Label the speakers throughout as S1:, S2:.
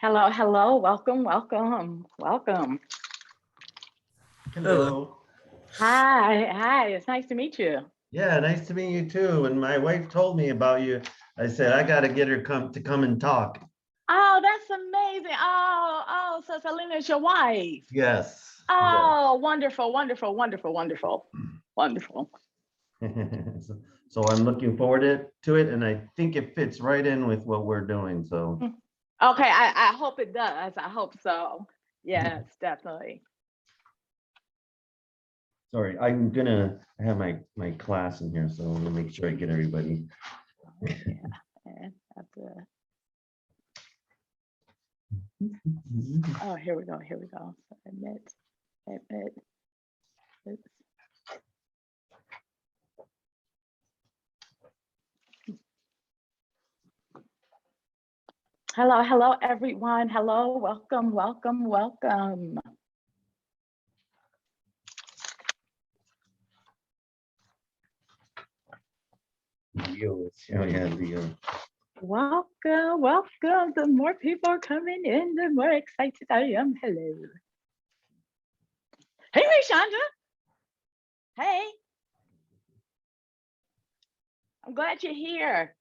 S1: Hello, hello, welcome, welcome, welcome.
S2: Hello.
S1: Hi, it's nice to meet you.
S2: Yeah, nice to meet you too. And my wife told me about you. I said I got to get her come and talk.
S1: Oh, that's amazing. So Selena is your wife.
S2: Yes.
S1: Oh, wonderful, wonderful, wonderful, wonderful, wonderful.
S2: Yes. So I'm looking forward to it, and I think it fits right in with what we're doing. So
S1: Okay, I hope it does. I hope so. Yes, definitely.
S2: sorry, I'm gonna have my class in here, so I'm gonna make sure I get everybody.
S1: Yeah, and after, oh, here we go, here we go. So admit. Oops. Hello, hello, everyone. Hello, welcome, welcome, welcome.
S2: Leo, oh yeah, Leo.
S1: Welcome, welcome. The more people are coming in, the more excited I am. Hello. Hey, Chandra. Hey. I'm glad you're here.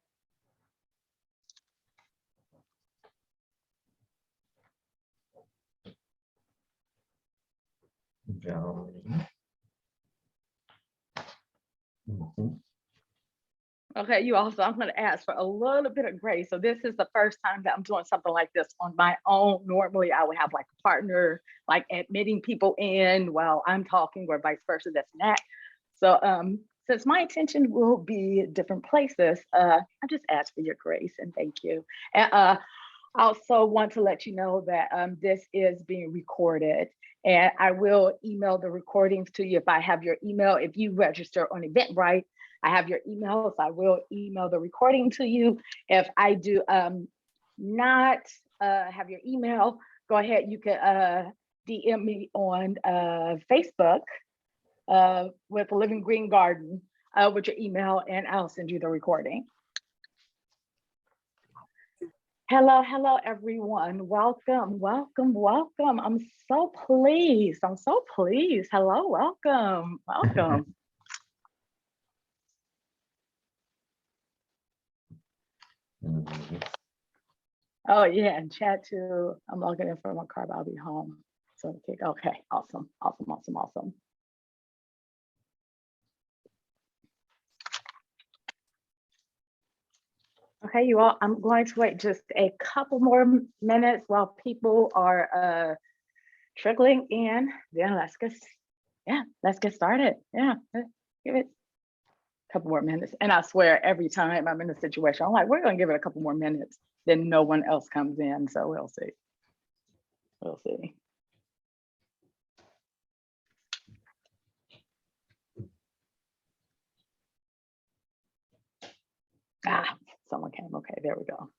S2: Valerie. Mhm.
S1: Okay, you also, I'm going to ask for a little bit of grace. So this is the first time that I'm doing something like this on my own. Normally I would have like a partner, like admitting people in while I'm talking or vice versa, that's not. So since my attention will be different places, I just ask for your grace and thank you. And I also want to let you know that this is being recorded and I will email the recordings to you if I have your email. If you register on Eventbrite, I have your email, so I will email the recording to you. If I do not have your email, go ahead, you can DM me on Facebook with Living Green Garden with your email and I'll send you the recording. Hello, hello, everyone. Welcome, welcome, welcome. I'm so pleased. I'm so pleased. Hello, welcome, welcome. Oh yeah, and chat too. I'm logging in from my car, but I'll be home. So okay, awesome, awesome, awesome, awesome. Okay, you all, I'm going to wait just a couple more minutes while people are trickling in. Then let's get started. Yeah, give it a couple more minutes. And I swear every time I'm in a situation, I'm like, we're gonna give it a couple more minutes, then no one else comes in. So we'll see. We'll see. Ah, someone came. Okay, there we go.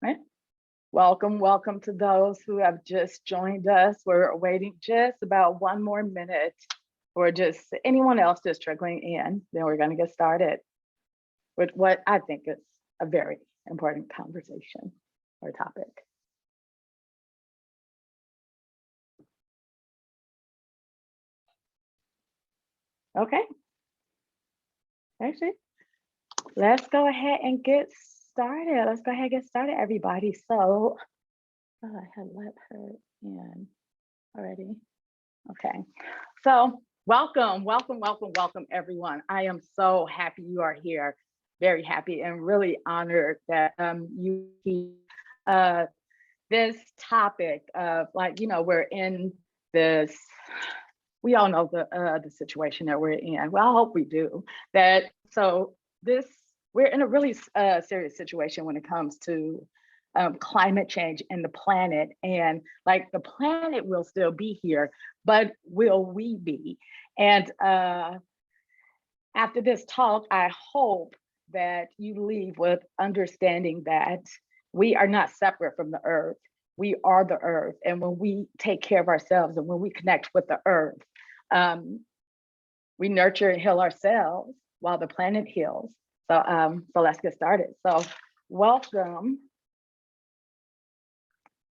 S1: Right. Welcome, welcome to those who have just joined us. We're waiting just about one more minute or just anyone else just trickling in. Then we're going to get started with what I think is a very important conversation or topic. Okay. Actually, let's go ahead and get started. Let's go ahead and get started, everybody. So I had let her in already. Okay. So welcome, welcome, welcome, welcome, everyone. I am so happy you are here. Very happy and really honored that you this topic of like, you know, we're in this, we all know the situation that we're in. Well, I hope we do that. So we're in a really serious situation when it comes to climate change and the planet. And like the planet will still be here, but will we be? And after this talk, I hope that you leave with understanding that we are not separate from the earth. We are the earth. And when we take care of ourselves and when we connect with the earth, we nurture and heal ourselves. while the planet heals. So let's get started. So welcome.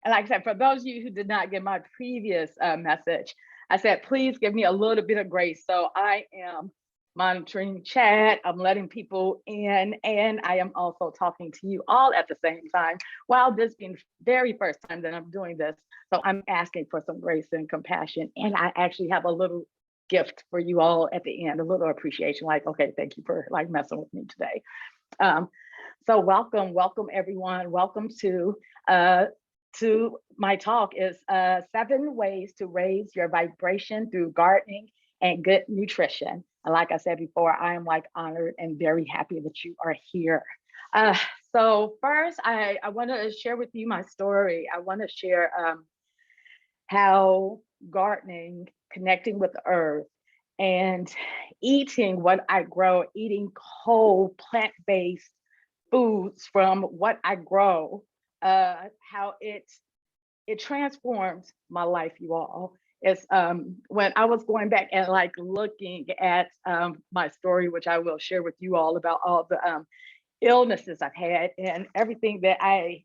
S1: And like I said, for those of you who did not get my previous message, I said, please give me a little bit of grace. So I am monitoring chat, I'm letting people in, and I am also talking to you all at the same time, while this being the very first time that I'm doing this. So I'm asking for some grace and compassion. And I actually have a little gift for you all at the end, a little appreciation, like, okay, thank you for like messing with me today. So welcome everyone. Welcome to my talk is 7 ways to raise your vibration through gardening and good nutrition. And like I said before, I am like honored and very happy that you are here. So first, I want to share with you my story. I want to share how gardening, connecting with the earth, and eating what I grow, eating whole plant-based foods from what I grow, how it transformed my life, you all. It's when I was going back and like looking at my story, which I will share with you all about all the illnesses I've had and everything that I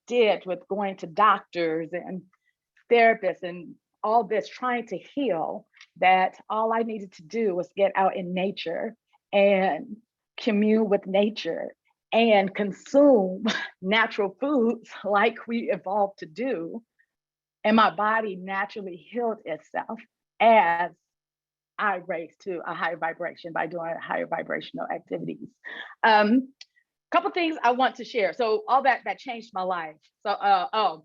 S1: did with going to doctors and therapists and all this trying to heal, that all I needed to do was get out in nature and commune with nature and consume natural foods like we evolved to do. And my body naturally healed itself as I raised to a higher vibration by doing higher vibrational activities. Couple things I want to share. So all that changed my life. So I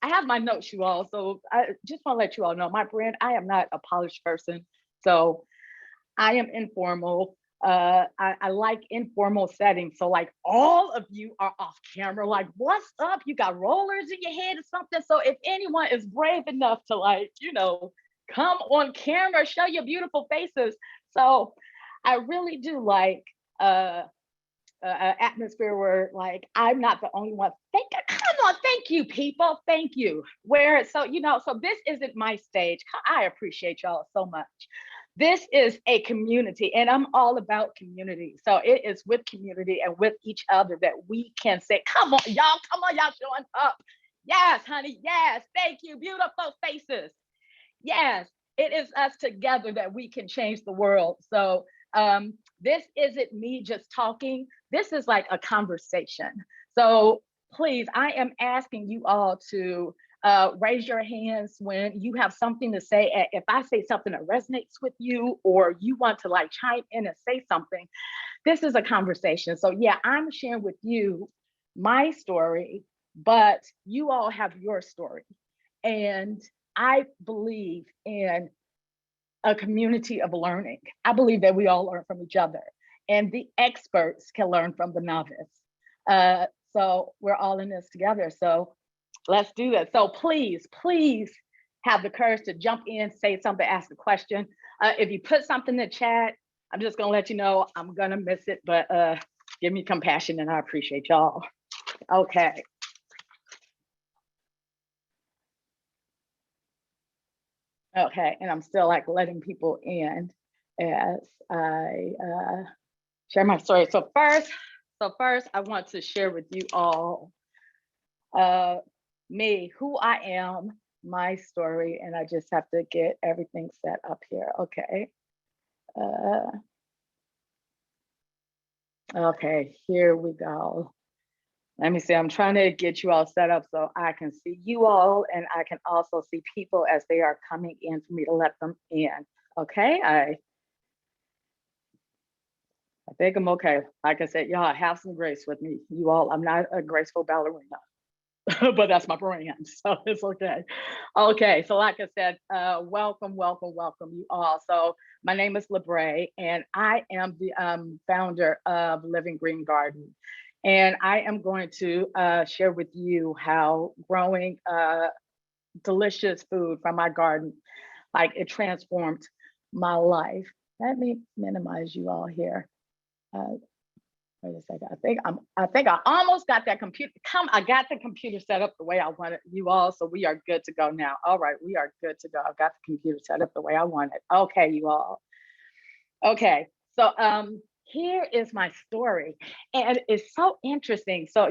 S1: have my notes, you all. So I just want to let you all know my brand, I am not a polished person. So I am informal. I like informal settings. So like all of you are off camera, like, what's up? You got rollers in your head or something. So if anyone is brave enough to like, come on camera, show your beautiful faces. So I really do like atmosphere where like I'm not the only one. Come on, thank you, people, thank you. Where so this isn't my stage. I appreciate y'all so much. This is a community, and I'm all about community. So it is with community and with each other that we can say, come on, y'all showing up. Yes, honey, yes, thank you, beautiful faces. Yes, it is us together that we can change the world. So this isn't me just talking. This is like a conversation. So please, I am asking you all to raise your hands when you have something to say. If I say something that resonates with you, or you want to like chime in and say something, this is a conversation. So yeah, I'm sharing with you my story, but you all have your story. And I believe in a community of learning. I believe that we all learn from each other, and the experts can learn from the novice. So we're all in this together. So let's do that. So please have the courage to jump in, say something, ask a question. If you put something in the chat, I'm just gonna let you know I'm gonna miss it, but give me compassion and I appreciate y'all. Okay. Okay, and I'm still like letting people in as I share my story. So first, I want to share with you all me, who I am, my story, and I just have to get everything set up here. Okay. Okay, here we go. Let me see, I'm trying to get you all set up so I can see you all, and I can also see people as they are coming in for me to let them in. Okay, I think I'm okay. Like I said, y'all have some grace with me. You all, I'm not a graceful ballerina, but that's my brand, so it's okay. Okay, so like I said, welcome you all. So my name is LaBrae, and I am the founder of Living Green Garden. And I am going to share with you how growing delicious food from my garden, like it transformed my life. Let me minimize you all here. Wait a second. I think I almost got that computer. I got the computer set up the way I wanted, you all. So we are good to go now. All right, we are good to go. I've got the computer set up the way I want it. Okay, you all. Okay, So here is my story. And it's so interesting. So,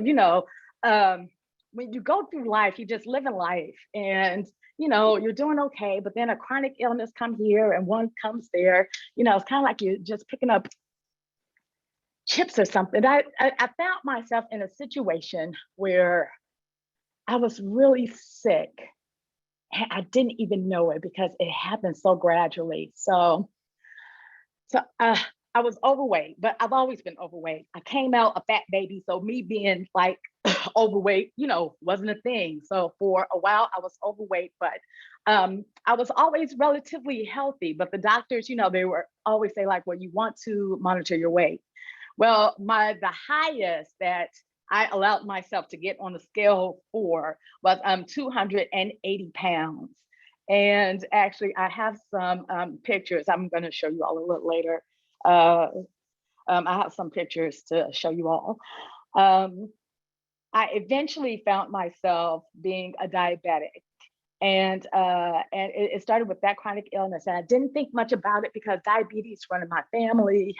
S1: when you go through life, you just live in life and you're doing okay, but then a chronic illness come here and one comes there. It's kind of like you're just picking up chips or something. I found myself in a situation where I was really sick and I didn't even know it because it happened so gradually. So I was overweight, but I've always been overweight. I came out a fat baby, so me being like overweight, wasn't a thing. So for a while I was overweight, but I was always relatively healthy. But the doctors, they were always say like, well, you want to monitor your weight. Well, the highest that I allowed myself to get on the scale for was 280 pounds. And actually, I have some pictures. I'm going to show you all a little later. Uh, I have some pictures to show you all. I eventually found myself being a diabetic. And it started with that chronic illness. And I didn't think much about it because diabetes run in my family.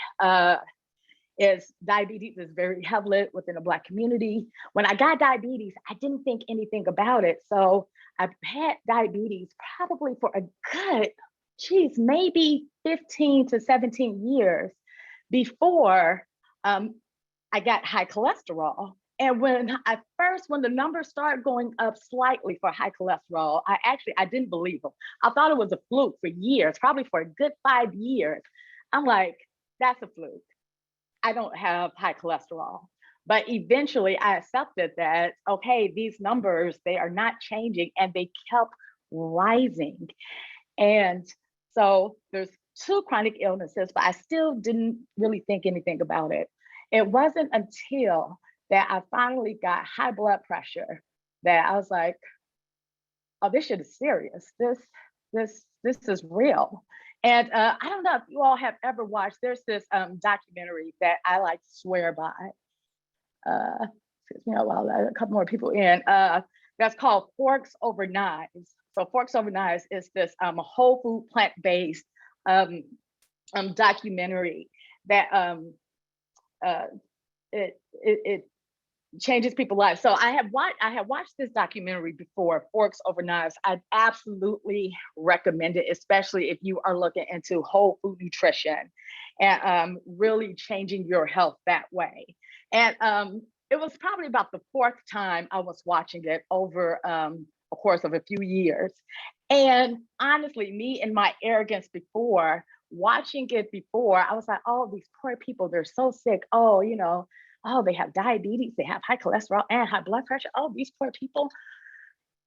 S1: Diabetes is very prevalent within the Black community. When I got diabetes, I didn't think anything about it. So I've had diabetes probably for a good, maybe 15 to 17 years before I got high cholesterol. And when the numbers started going up slightly for high cholesterol, I didn't believe them. I thought it was a fluke for years, probably for a good 5 years. I'm like, that's a fluke. I don't have high cholesterol. But eventually I accepted that, okay, these numbers, they are not changing and they kept rising. And so there's 2 chronic illnesses, but I still didn't really think anything about it. It wasn't until that I finally got high blood pressure that I was like, oh, this shit is serious. This is real. And I don't know if you all have ever watched, there's this documentary that I like to swear by. Excuse me, while a couple more people in. That's called Forks Over Knives. So Forks Over Knives is this whole food, plant-based documentary that it changes people's lives. So I have watched this documentary before, Forks Over Knives. I absolutely recommend it, especially if you are looking into whole food nutrition and really changing your health that way. And it was probably about the 4th time I was watching it over a course of a few years. And honestly, me and my arrogance before, watching it before, I was like, oh, these poor people, they're so sick. Oh, oh, they have diabetes, they have high cholesterol and high blood pressure. Oh, these poor people.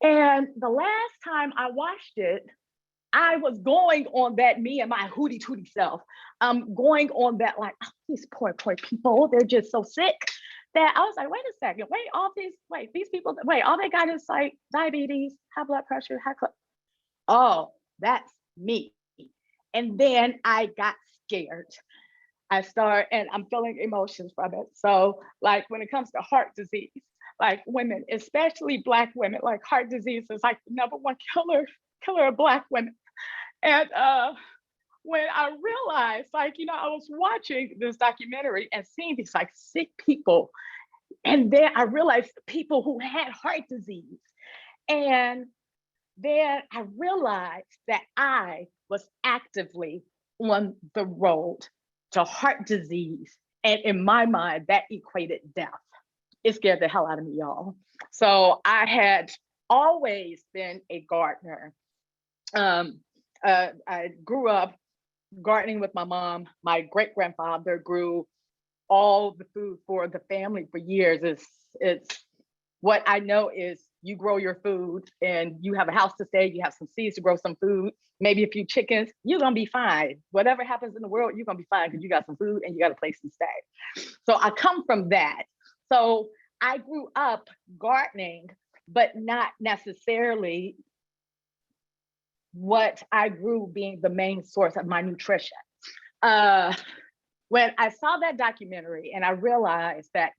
S1: And the last time I watched it, I was going on that, me and my hootie tootie self, going on that like, oh, these poor people, they're just so sick that I was like, wait a second, these people, all they got is like diabetes, high blood pressure, oh, that's me. And then I got scared. And I'm feeling emotions from it. So like when it comes to heart disease, like women, especially Black women, like heart disease is like the #1 killer of Black women. And when I realized, like, I was watching this documentary and seeing these like sick people, and then I realized people who had heart disease. And then I realized that I was actively on the road to heart disease. And in my mind, that equated death. It scared the hell out of me, y'all. So I had always been a gardener. I grew up gardening with my mom. My great grandfather grew all the food for the family for years. It's what I know is you grow your food and you have a house to stay, you have some seeds to grow some food, maybe a few chickens, you're gonna be fine. Whatever happens in the world, you're gonna be fine because you got some food and you got a place to stay. So I come from that. So I grew up gardening, but not necessarily what I grew being the main source of my nutrition. When I saw that documentary and I realized that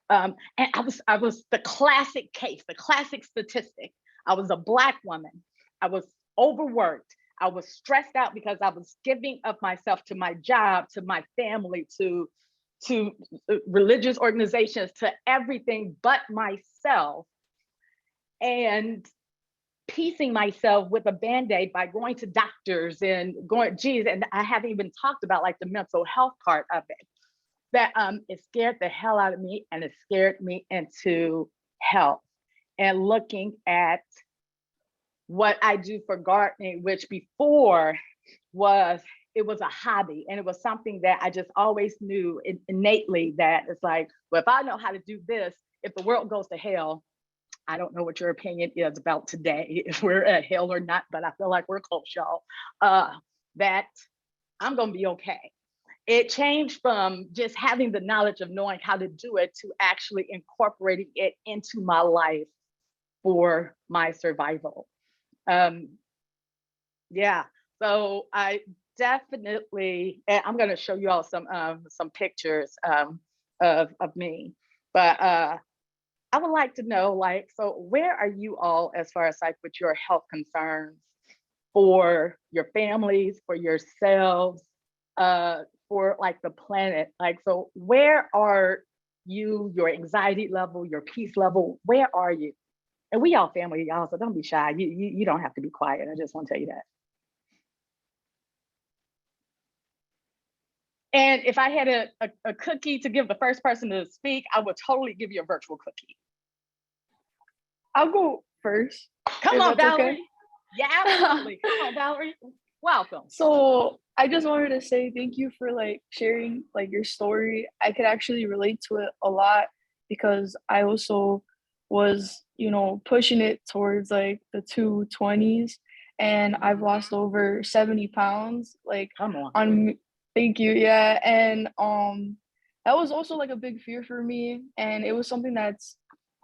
S1: and I was the classic case, the classic statistic. I was a Black woman. I was overworked. I was stressed out because I was giving of myself to my job, to my family, to religious organizations, to everything but myself, and piecing myself with a band-aid by going to doctors and going, geez, and I haven't even talked about like the mental health part of it. That it scared the hell out of me, and it scared me into health. And looking at what I do for gardening, which before it was a hobby, and it was something that I just always knew innately that it's like, well, if I know how to do this, if the world goes to hell, I don't know what your opinion is about today, if we're at hell or not, but I feel like we're close, y'all. That I'm gonna be okay. It changed from just having the knowledge of knowing how to do it to actually incorporating it into my life for my survival. Yeah, so I definitely, and I'm gonna show you all some pictures of me, but I would like to know, like, so where are you all as far as like with your health concerns for your families, for yourselves, for like the planet? Like, so where are you, your anxiety level, your peace level, where are you? And we all family, y'all, so don't be shy. You don't have to be quiet. I just want to tell you that. And if I had a cookie to give the first person to speak, I would totally give you a virtual cookie.
S3: I'll go first.
S1: Come on, Valerie. Okay. Yeah, absolutely. Come on, Valerie. Welcome.
S3: So I just wanted to say thank you for like sharing like your story. I could actually relate to it a lot because I also was, pushing it towards like the 220s, and I've lost over 70 pounds. Like,
S1: come on.
S3: Thank you. Yeah. And that was also like a big fear for me. And it was something that's,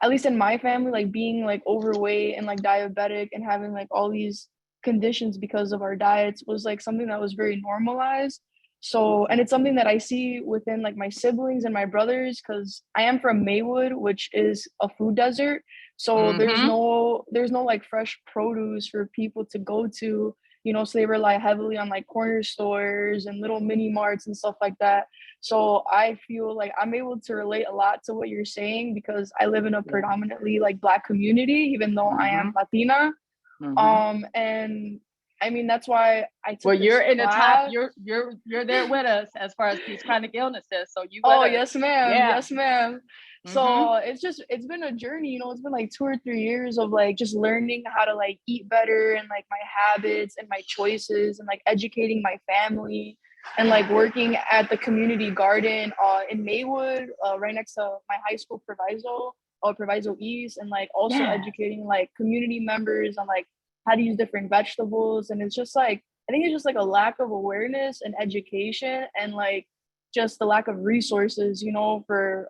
S3: at least in my family, like being like overweight and like diabetic and having like all these conditions because of our diets was like something that was very normalized. So, and it's something that I see within like my siblings and my brothers, because I am from Maywood, which is a food desert. So there's no like fresh produce for people to go to, so they rely heavily on like corner stores and little mini marts and stuff like that. So I feel like I'm able to relate a lot to what you're saying because I live in a predominantly like Black community, even though I am Latina. And I mean, that's why I took.
S1: Well, you're in the top. You're there with us as far as these chronic illnesses. So you.
S3: Oh, yes, ma'am. Yeah. Yes, ma'am. So it's been a journey, it's been like 2 or 3 years of like just learning how to like eat better and like my habits and my choices and like educating my family and like working at the community garden in Maywood, right next to my high school, Proviso East, and like also educating like community members on like how to use different vegetables. And it's just like, I think it's just like a lack of awareness and education and like just the lack of resources, for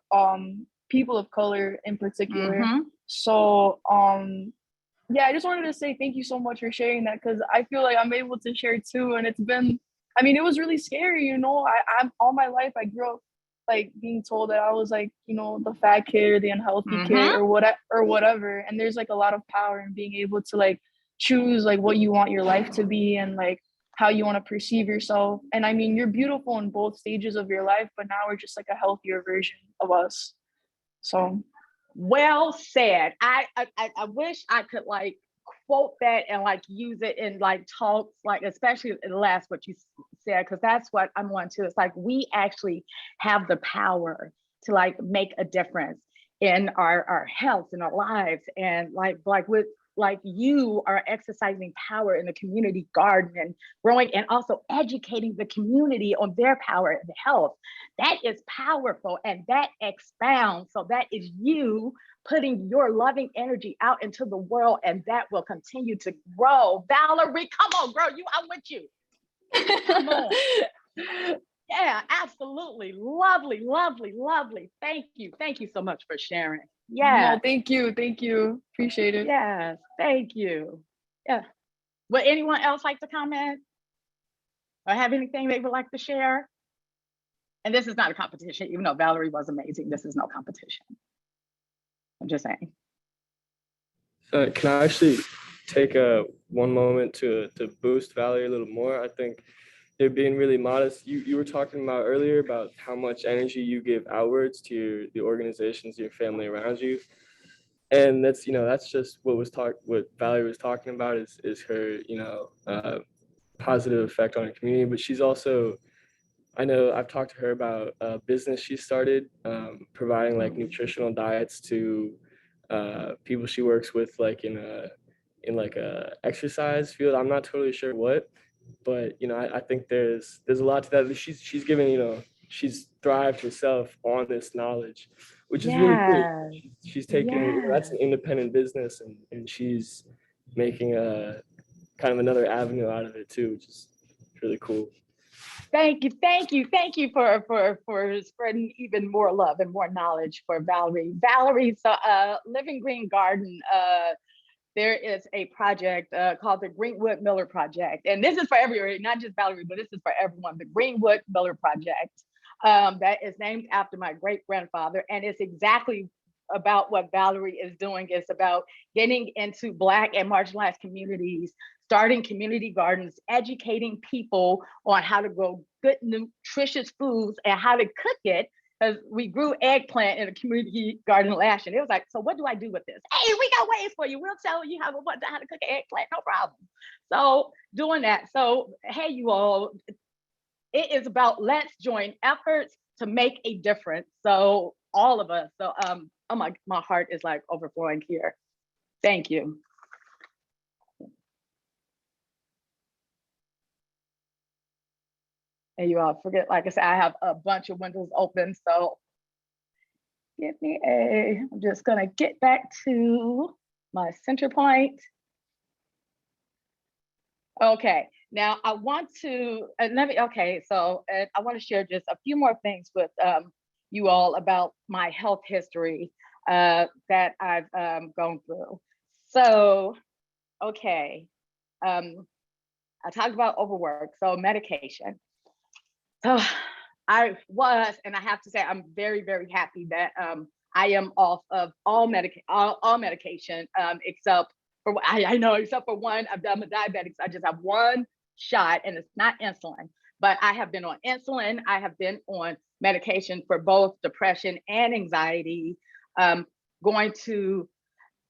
S3: people of color in particular. So I just wanted to say thank you so much for sharing that, because I feel like I'm able to share too. And it's been, it was really scary, I'm all my life I grew up like being told that I was like, the fat kid or the unhealthy kid or whatever. And there's like a lot of power in being able to like choose like what you want your life to be and like how you want to perceive yourself. And you're beautiful in both stages of your life, but now we're just like a healthier version of us. So
S1: well said. I wish I could like quote that and like use it in like talks, like especially in the last what you said, because that's what I'm wanting to. It's like we actually have the power to like make a difference in our health and our lives, and like with like you are exercising power in the community garden and growing and also educating the community on their power and health. That is powerful and that expounds. So that is you putting your loving energy out into the world, and that will continue to grow. Valerie, come on, girl, I'm with you. Come on. Yeah, absolutely. Lovely, lovely, lovely. Thank you. Thank you so much for sharing. Yeah.
S3: No, thank you. Thank you. Appreciate it.
S1: Yes, thank you. Yeah. Would anyone else like to comment or have anything they would like to share? And this is not a competition, even though Valerie was amazing. This is no competition. I'm just saying.
S4: Can I actually take one moment to boost Valerie a little more. I think they're being really modest. You were talking about earlier about how much energy you give outwards to the organizations, your family around you. And that's, that's just what Valerie was talking about is her, positive effect on her community. But she's also, I know I've talked to her about a business she started, providing like nutritional diets to people she works with, like in like a exercise field. I'm not totally sure what, but I think there's a lot to that. She's given, she's thrived herself on this knowledge, which is really cool.
S1: Yeah,
S4: She's taking, that's an independent business, and she's making a kind of another avenue out of it too, which is really cool.
S1: thank you for spreading even more love and more knowledge for Valerie. Valerie, so Living Green Garden, there is a project called the Greenwood Miller Project. And this is for everyone, not just Valerie, but this is for everyone. The Greenwood Miller Project, that is named after my great grandfather. And it's exactly about what Valerie is doing. It's about getting into Black and marginalized communities, starting community gardens, educating people on how to grow good, nutritious foods and how to cook it. Because we grew eggplant in a community garden last year. And it was like, so what do I do with this? Hey, we got ways for you. We'll tell you how to cook an eggplant, no problem. So doing that. So, hey, you all, it is about let's join efforts to make a difference. So all of us. So oh my heart is like overflowing here. Thank you. And you all forget, like I said, I have a bunch of windows open. So I'm just gonna get back to my center point. Okay, now I want to, so I want to share just a few more things with you all about my health history that I've gone through. So, okay, I talked about overwork, so medication. So I was, and I have to say, I'm very, very happy that I am off of all medication, except for, I know, except for one. I'm diabetic, so I just have one shot, and it's not insulin. But I have been on insulin. I have been on medication for both depression and anxiety, going to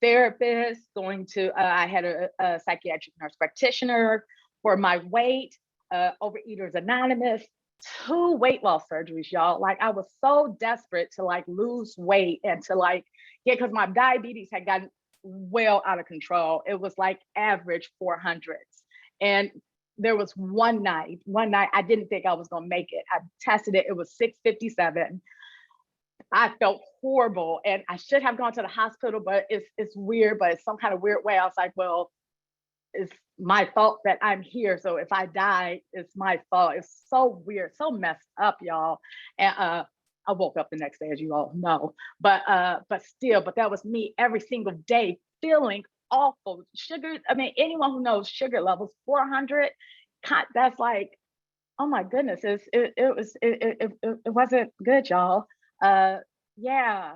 S1: therapists, I had a psychiatric nurse practitioner for my weight, Overeaters Anonymous, 2 weight loss surgeries, y'all. Like, I was so desperate to like lose weight and to like get, because my diabetes had gotten well out of control. It was like average 400s. And there was one night I didn't think I was gonna make it. I tested it, it was 657. I felt horrible, and I should have gone to the hospital, but it's weird, but it's some kind of weird way. I was like, well, it's my fault that I'm here. So if I die, it's my fault. It's so weird, so messed up, y'all. And I woke up the next day, as you all know. But that was me every single day, feeling awful. Sugar, I mean, anyone who knows sugar levels, 400, that's like, oh my goodness, it wasn't good, y'all. Yeah.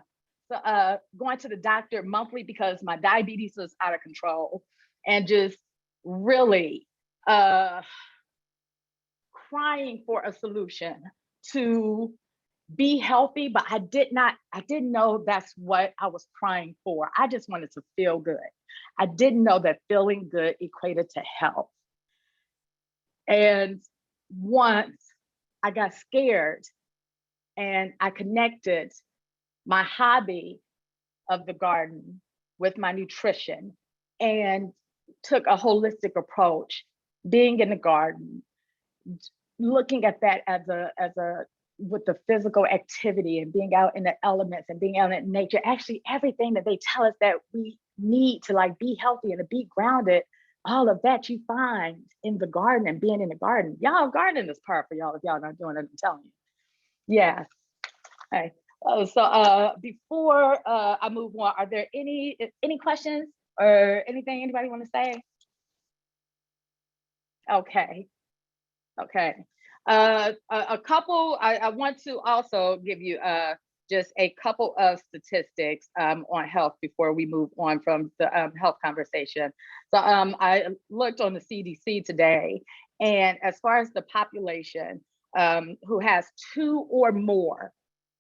S1: So going to the doctor monthly because my diabetes was out of control, and just really crying for a solution to be healthy, but I didn't know that's what I was crying for. I just wanted to feel good. I didn't know that feeling good equated to health. And once I got scared and I connected my hobby of the garden with my nutrition and took a holistic approach, being in the garden, looking at that as a with the physical activity and being out in the elements and being out in nature, actually everything that they tell us that we need to like be healthy and to be grounded, all of that you find in the garden and being in the garden. Y'all, gardening is powerful, y'all, if y'all not doing it, I'm telling you. Yeah. Okay. So before I move on, are there any questions or anything anybody want to say? Okay. Okay. A couple, I want to also give you just a couple of statistics on health before we move on from the health conversation. So I looked on the CDC today, and as far as the population who has two or more,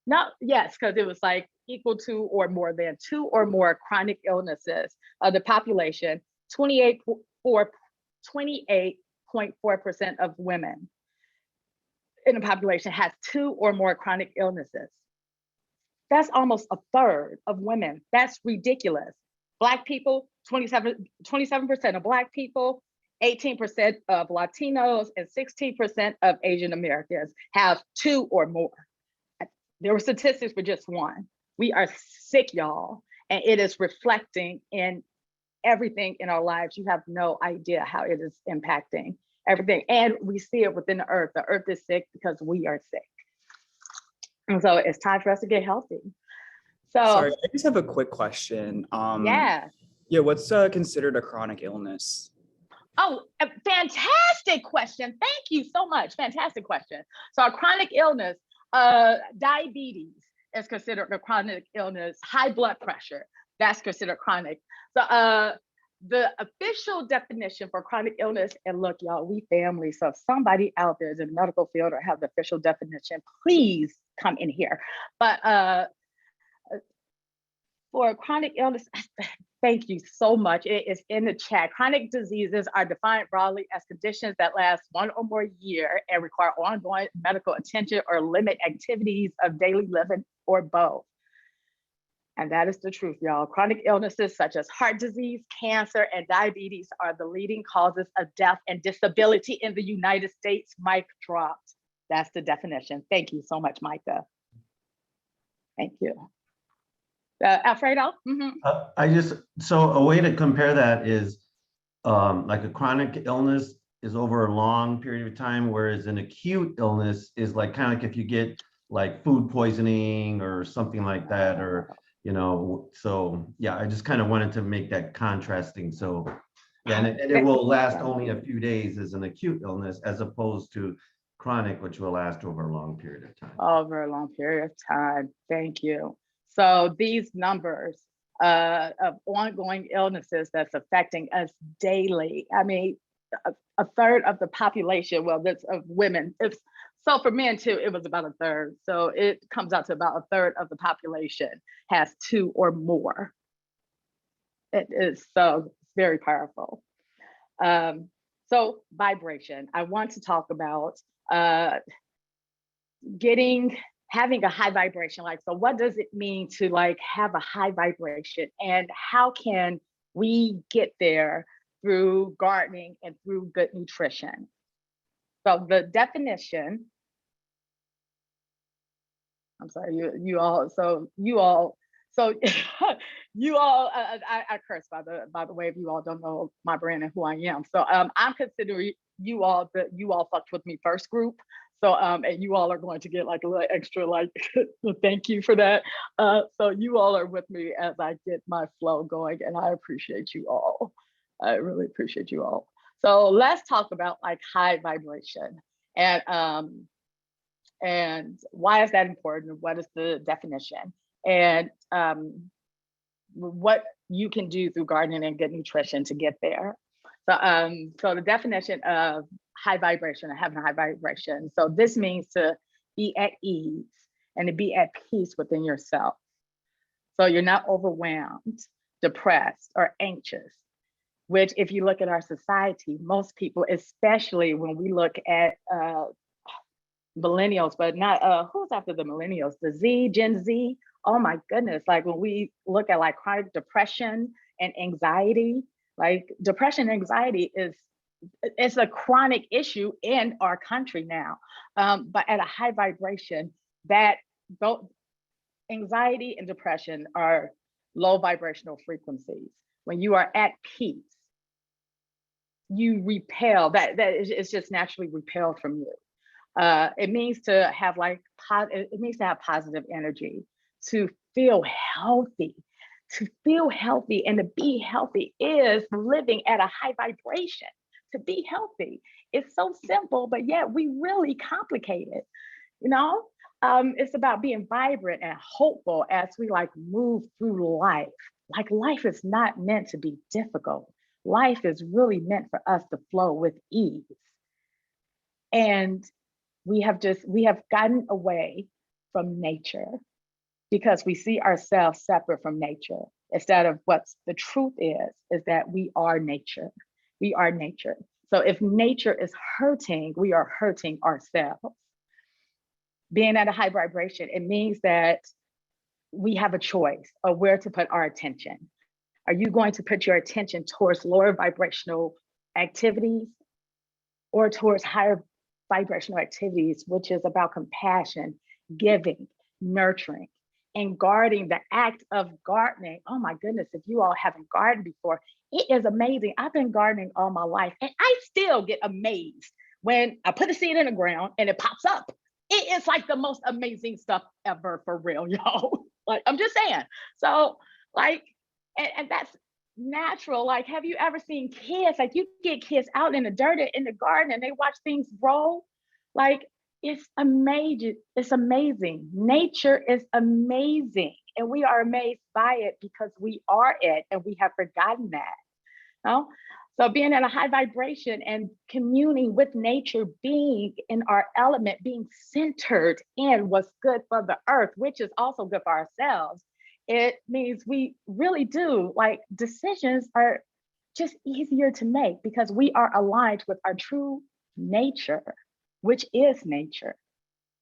S1: not yes, because it was like equal to or more than two or more chronic illnesses of the population, 28.4% of women in the population has two or more chronic illnesses. That's almost a third of women. That's ridiculous. Black people, 27% of Black people, 18% of Latinos, and 16% of Asian Americans have two or more. There were statistics for just one. We are sick, y'all, and it is reflecting in everything in our lives. You have no idea how it is impacting everything. And we see it within the earth. The earth is sick because we are sick. And so it's time for us to get healthy. So
S5: Sorry, I just have a quick question.
S1: yeah.
S5: Yeah, what's considered a chronic illness?
S1: Oh, a fantastic question. Thank you so much. Fantastic question. So a chronic illness, diabetes is considered a chronic illness. High blood pressure, that's considered chronic. So the official definition for chronic illness, and look, y'all, we family. So if somebody out there is in the medical field or have the official definition, please come in here. But for chronic illness, thank you so much. It is in the chat. Chronic diseases are defined broadly as conditions that last 1 or more year and require ongoing medical attention or limit activities of daily living or both. And that is the truth, y'all. Chronic illnesses such as heart disease, cancer, and diabetes are the leading causes of death and disability in the United States. Mic dropped. That's the definition. Thank you so much, Micah. Thank you. Alfredo?
S2: So a way to compare that is like a chronic illness is over a long period of time, whereas an acute illness is like kind of like if you get like food poisoning or something like that, or so yeah, I just kind of wanted to make that contrasting. So yeah, and it will last only a few days as an acute illness, as opposed to chronic, which will last over a long period of time.
S1: Over a long period of time. Thank you. So these numbers of ongoing illnesses that's affecting us daily. I mean, a third of the population, well, that's of women. So for men too, it was about a third. So it comes out to about a third of the population has two or more. It is so very powerful. So vibration. I want to talk about having a high vibration. Like, so what does it mean to like have a high vibration, and how can we get there through gardening and through good nutrition? So the definition, I'm sorry, you all, I curse by the way, if you all don't know my brand and who I am. So I'm considering you all fucked with me first group. So and you all are going to get like a little extra like thank you for that. So you all are with me as I get my flow going, and I appreciate you all. I really appreciate you all. So let's talk about like high vibration and why is that important? What is the definition? And what you can do through gardening and good nutrition to get there. So the definition of high vibration or having a high vibration. So this means to be at ease and to be at peace within yourself. So you're not overwhelmed, depressed, or anxious, which if you look at our society, most people, especially when we look at millennials, but not, who's after the millennials? The Gen Z? Oh my goodness. Like when we look at like chronic depression and anxiety, like depression and anxiety it's a chronic issue in our country now. But at a high vibration, that both anxiety and depression are low vibrational frequencies. When you are at peace, you repel, that is just naturally repelled from you. It means to have positive energy, to feel healthy. To feel healthy and to be healthy is living at a high vibration. To be healthy, it's so simple, but yet we really complicate it. it's about being vibrant and hopeful as we like move through life. Like life is not meant to be difficult. Life is really meant for us to flow with ease. And we have gotten away from nature because we see ourselves separate from nature instead of what's the truth is that we are nature. We are nature. So if nature is hurting, we are hurting ourselves. Being at a high vibration, it means that we have a choice of where to put our attention. Are you going to put your attention towards lower vibrational activities or towards higher vibrational activities, which is about compassion, giving, nurturing, and guarding? The act of gardening. Oh my goodness, if you all haven't gardened before, it is amazing. I've been gardening all my life and I still get amazed when I put a seed in the ground and it pops up. It is like the most amazing stuff ever, for real, y'all. Like, I'm just saying. So like, and that's natural. Like, have you ever seen kids, like you get kids out in the dirt in the garden and they watch things grow? Like, it's amazing. It's amazing. Nature is amazing. And we are amazed by it because we are it and we have forgotten that. No? So being in a high vibration and communing with nature, being in our element, being centered in what's good for the earth, which is also good for ourselves, it means we really do, like, decisions are just easier to make because we are aligned with our true nature, which is nature.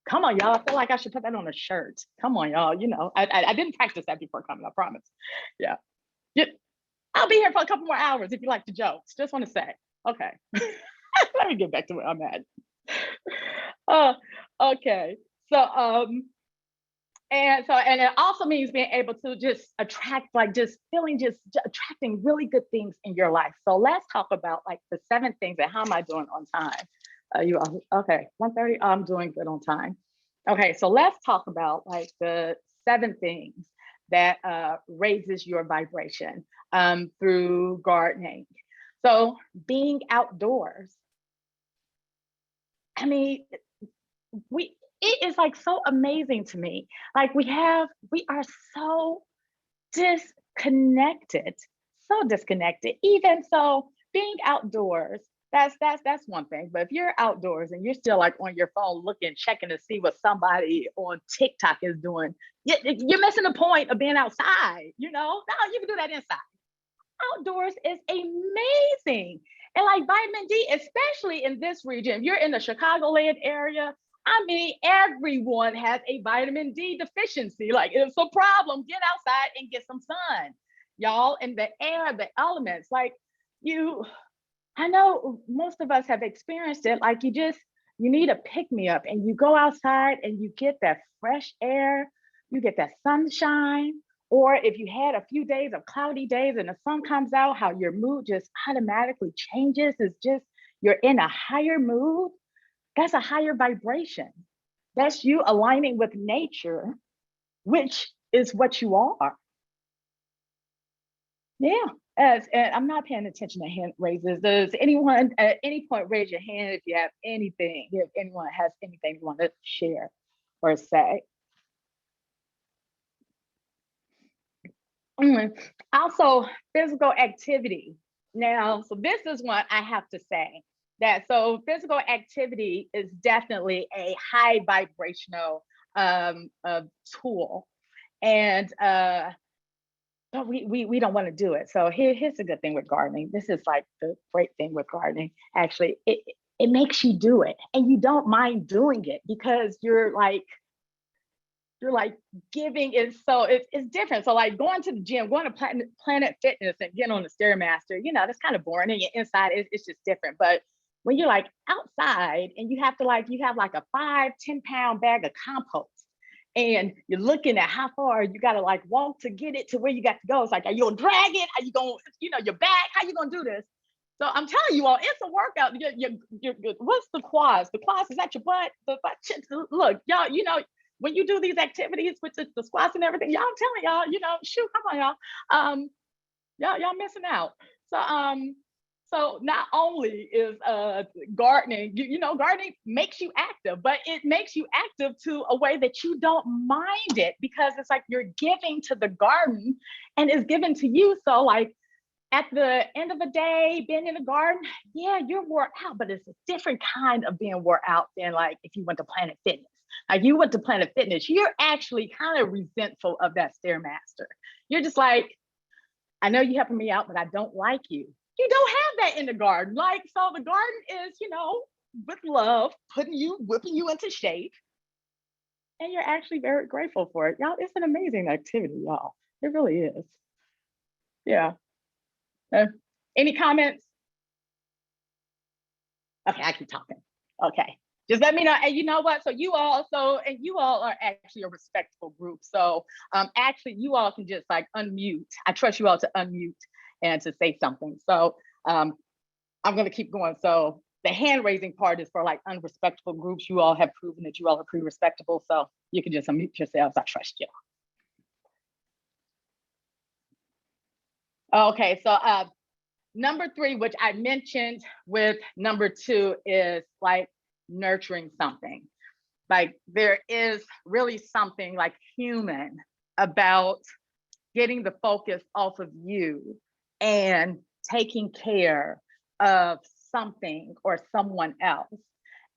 S1: Come on, y'all. I feel like I should put that on a shirt. Come on, y'all. You know, I didn't practice that before coming, I promise. Yeah. I'll be here for a couple more hours if you like the jokes. Just want to say, okay. Let me get back to where I'm at. Okay. And it also means being able to just attract, like just feeling, just attracting really good things in your life. So let's talk about like the 7 things and how am I doing on time? Okay, 1:30, I'm doing good on time. Okay, so let's talk about like the 7 things that raises your vibration through gardening. So being outdoors. I mean, it is like so amazing to me. Like we are so disconnected, so disconnected. Even so, being outdoors, that's one thing. But if you're outdoors and you're still like on your phone looking, checking to see what somebody on TikTok is doing, you're missing the point of being outside. You know, no, you can do that inside. Outdoors is amazing. And like vitamin D, especially in this region, if you're in the Chicagoland area, I mean, everyone has a vitamin D deficiency. Like, it's a problem. Get outside and get some sun, y'all. And the air, the elements, like I know most of us have experienced it. Like you need a pick me up and you go outside and you get that fresh air, you get that sunshine. Or if you had a few days of cloudy days and the sun comes out, how your mood just automatically changes. It's just, you're in a higher mood. That's a higher vibration. That's you aligning with nature, which is what you are. Yeah. And I'm not paying attention to hand raises. Does anyone at any point raise your hand if you have anything, if anyone has anything you want to share or say? Also, physical activity. Now, so this is what I have to say. So physical activity is definitely a high vibrational tool, and but we don't want to do it. So here's the good thing with gardening. This is like the great thing with gardening. Actually, it makes you do it, and you don't mind doing it because you're like giving it. So it's different. So like going to the gym, going to Planet Fitness and getting on the Stairmaster, you know, that's kind of boring. And inside it's just different. But when you're like outside and you have like a 5-10 pound bag of compost and you're looking at how far you got to like walk to get it to where you got to go. It's like, are you gonna drag it? Are you gonna, your back? How you gonna do this? So I'm telling you all, it's a workout. What's the quads? The quads is that your butt? The butt. Look, y'all, when you do these activities with the squats and everything, y'all, I'm telling y'all, shoot, come on, y'all. Y'all missing out. So not only is gardening, gardening makes you active, but it makes you active to a way that you don't mind it, because it's like you're giving to the garden and it's given to you. So like at the end of the day, being in the garden, yeah, you're wore out, but it's a different kind of being wore out than like if you went to Planet Fitness. Like you went to Planet Fitness, you're actually kind of resentful of that Stairmaster. You're just like, I know you're helping me out, but I don't like you. You don't have that in the garden. Like, so the garden is, with love, whipping you into shape. And you're actually very grateful for it. Y'all, it's an amazing activity, y'all. It really is. Yeah. Any comments? Okay, I keep talking. Okay. Just let me know. And you know what? So you all are actually a respectful group. So actually you all can just like unmute. I trust you all to unmute and to say something. So I'm gonna keep going. So the hand raising part is for like unrespectful groups. You all have proven that you all are pretty respectable. So you can just unmute yourselves. I trust you. Okay, so number 3, which I mentioned with number 2, is like nurturing something. Like there is really something like human about getting the focus off of you and taking care of something or someone else.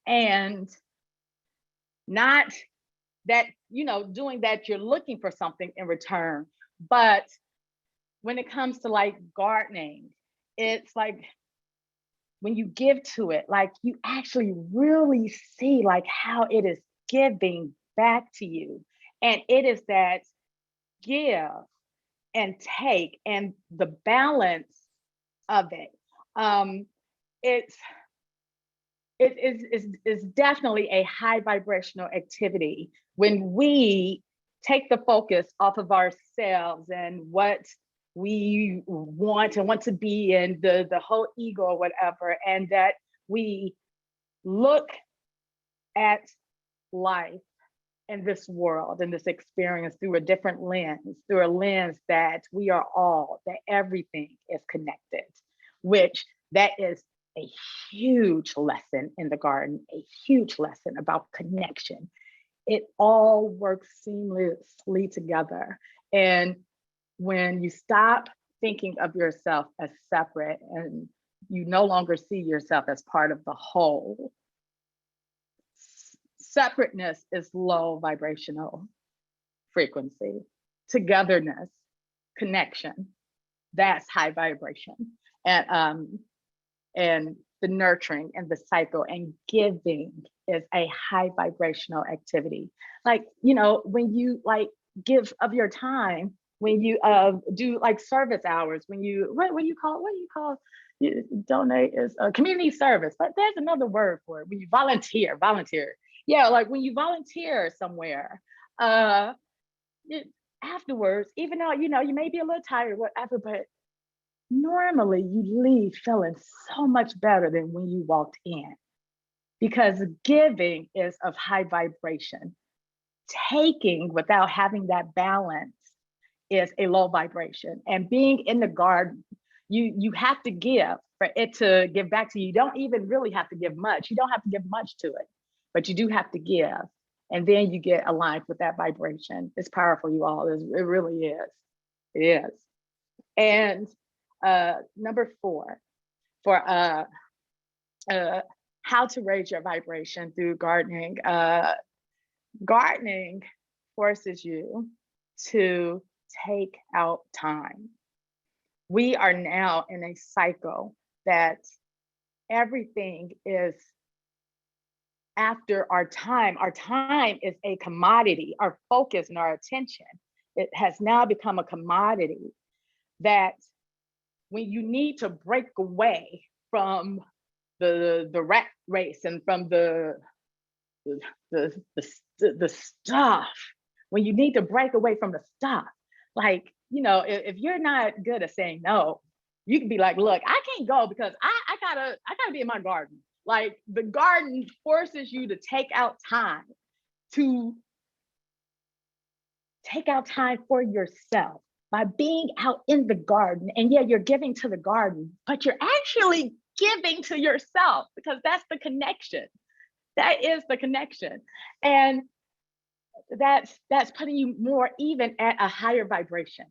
S1: And not that, doing that, you're looking for something in return. But when it comes to like gardening, it's like when you give to it, like you actually really see like how it is giving back to you. And it is that give and take and the balance of it. It's definitely a high vibrational activity when we take the focus off of ourselves and what we want and want to be in the whole ego or whatever, and that we look at life in this world and this experience through a different lens, through a lens that we are all, that everything is connected, which that is a huge lesson in the garden, a huge lesson about connection. It all works seamlessly together. And when you stop thinking of yourself as separate and you no longer see yourself as part of the whole, separateness is low vibrational frequency. Togetherness, connection, that's high vibration. And the nurturing and the cycle and giving is a high vibrational activity. Like, when you like give of your time, when you do like service hours, when you, what do you call donate is community service, but there's another word for it. When you volunteer. Yeah, like when you volunteer somewhere, afterwards, even though, you may be a little tired, whatever, but normally you leave feeling so much better than when you walked in, because giving is of high vibration. Taking without having that balance is a low vibration. And being in the garden, you have to give for it to give back to you. You don't even really have to give much. You don't have to give much to it, but you do have to give. And then you get aligned with that vibration. It's powerful, you all. It really is. It is. And number 4, for how to raise your vibration through gardening. Gardening forces you to take out time. We are now in a cycle that everything is after our time. Our time is a commodity. Our focus and our attention, it has now become a commodity that when you need to break away from the rat race and from the stuff, when you need to break away from the stuff, like, if you're not good at saying no, you can be like, look, I can't go because I gotta be in my garden. Like the garden forces you to take out time for yourself. by being out in the garden. And yeah, you're giving to the garden, but you're actually giving to yourself, because that's the connection. That is the connection. And that's putting you more even at a higher vibration.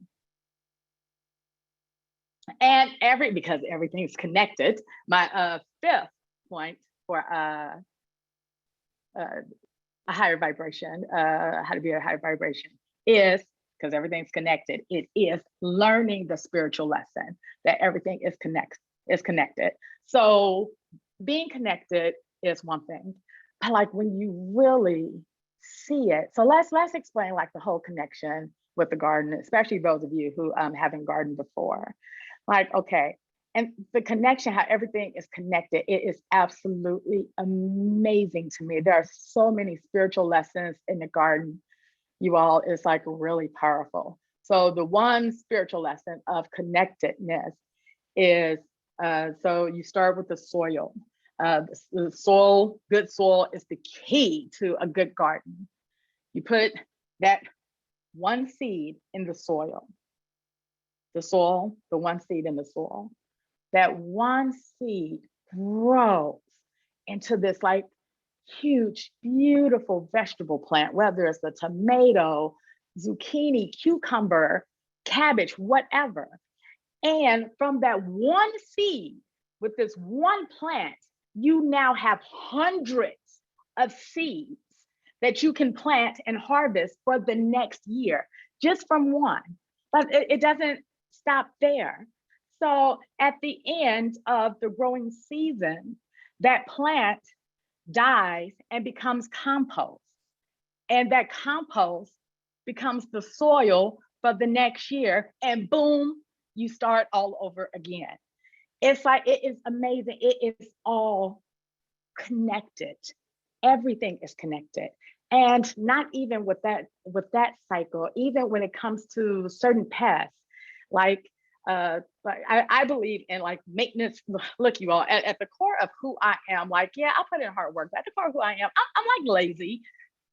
S1: And because everything's connected, my fifth point for a higher vibration, how to be a higher vibration, is, because everything's connected, it is learning the spiritual lesson that everything is connected. So being connected is one thing, but like when you really see it, so let's explain like the whole connection with the garden, especially those of you who haven't gardened before. Like, okay, and the connection, how everything is connected, it is absolutely amazing to me. There are so many spiritual lessons in the garden, you all. It's like really powerful. So the one spiritual lesson of connectedness is, so you start with the soil. The soil, good soil is the key to a good garden. You put that one seed in the soil, the one seed in the soil. That one seed grows into this like huge, beautiful vegetable plant, whether it's a tomato, zucchini, cucumber, cabbage, whatever. And from that one seed, with this one plant, you now have hundreds of seeds that you can plant and harvest for the next year, just from one. But it doesn't stop there. So at the end of the growing season, that plant dies and becomes compost. And that compost becomes the soil for the next year. And boom, you start all over again. It's like, it is amazing. It is all connected. Everything is connected. And not even with that cycle, even when it comes to certain pests, like I believe in like maintenance. Look, you all, at the core of who I am, like, yeah, I'll put in hard work. But at the core of who I am, I'm like lazy.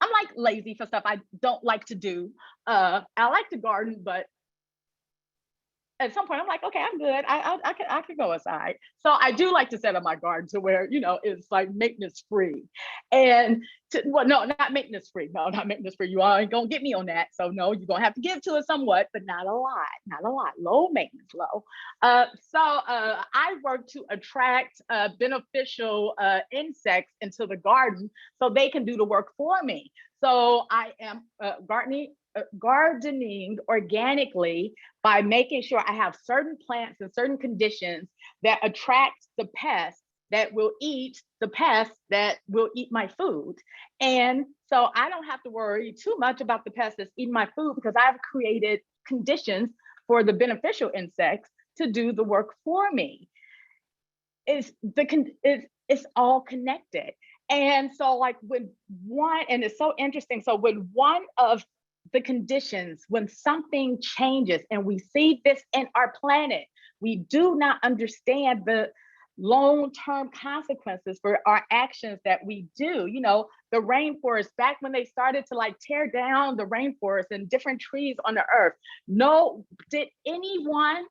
S1: I'm like lazy for stuff I don't like to do. I like to garden, but at some point I'm like, okay, I'm good. I can go aside. So I do like to set up my garden to where, you know, it's like maintenance free. And well, no, not maintenance free. No, not maintenance free. You all ain't gonna get me on that. So no, you're gonna have to give to it somewhat, but not a lot, low maintenance, low. I work to attract beneficial insects into the garden so they can do the work for me. So I am gardening organically by making sure I have certain plants and certain conditions that attract the pests that will eat my food. And so I don't have to worry too much about the pests that's eating my food, because I've created conditions for the beneficial insects to do the work for me. It's all connected. And so like and it's so interesting. So when one of the conditions, when something changes, and we see this in our planet, we do not understand the long-term consequences for our actions that we do. You know, the rainforest, back when they started to like tear down the rainforest and different trees on the earth, did anyone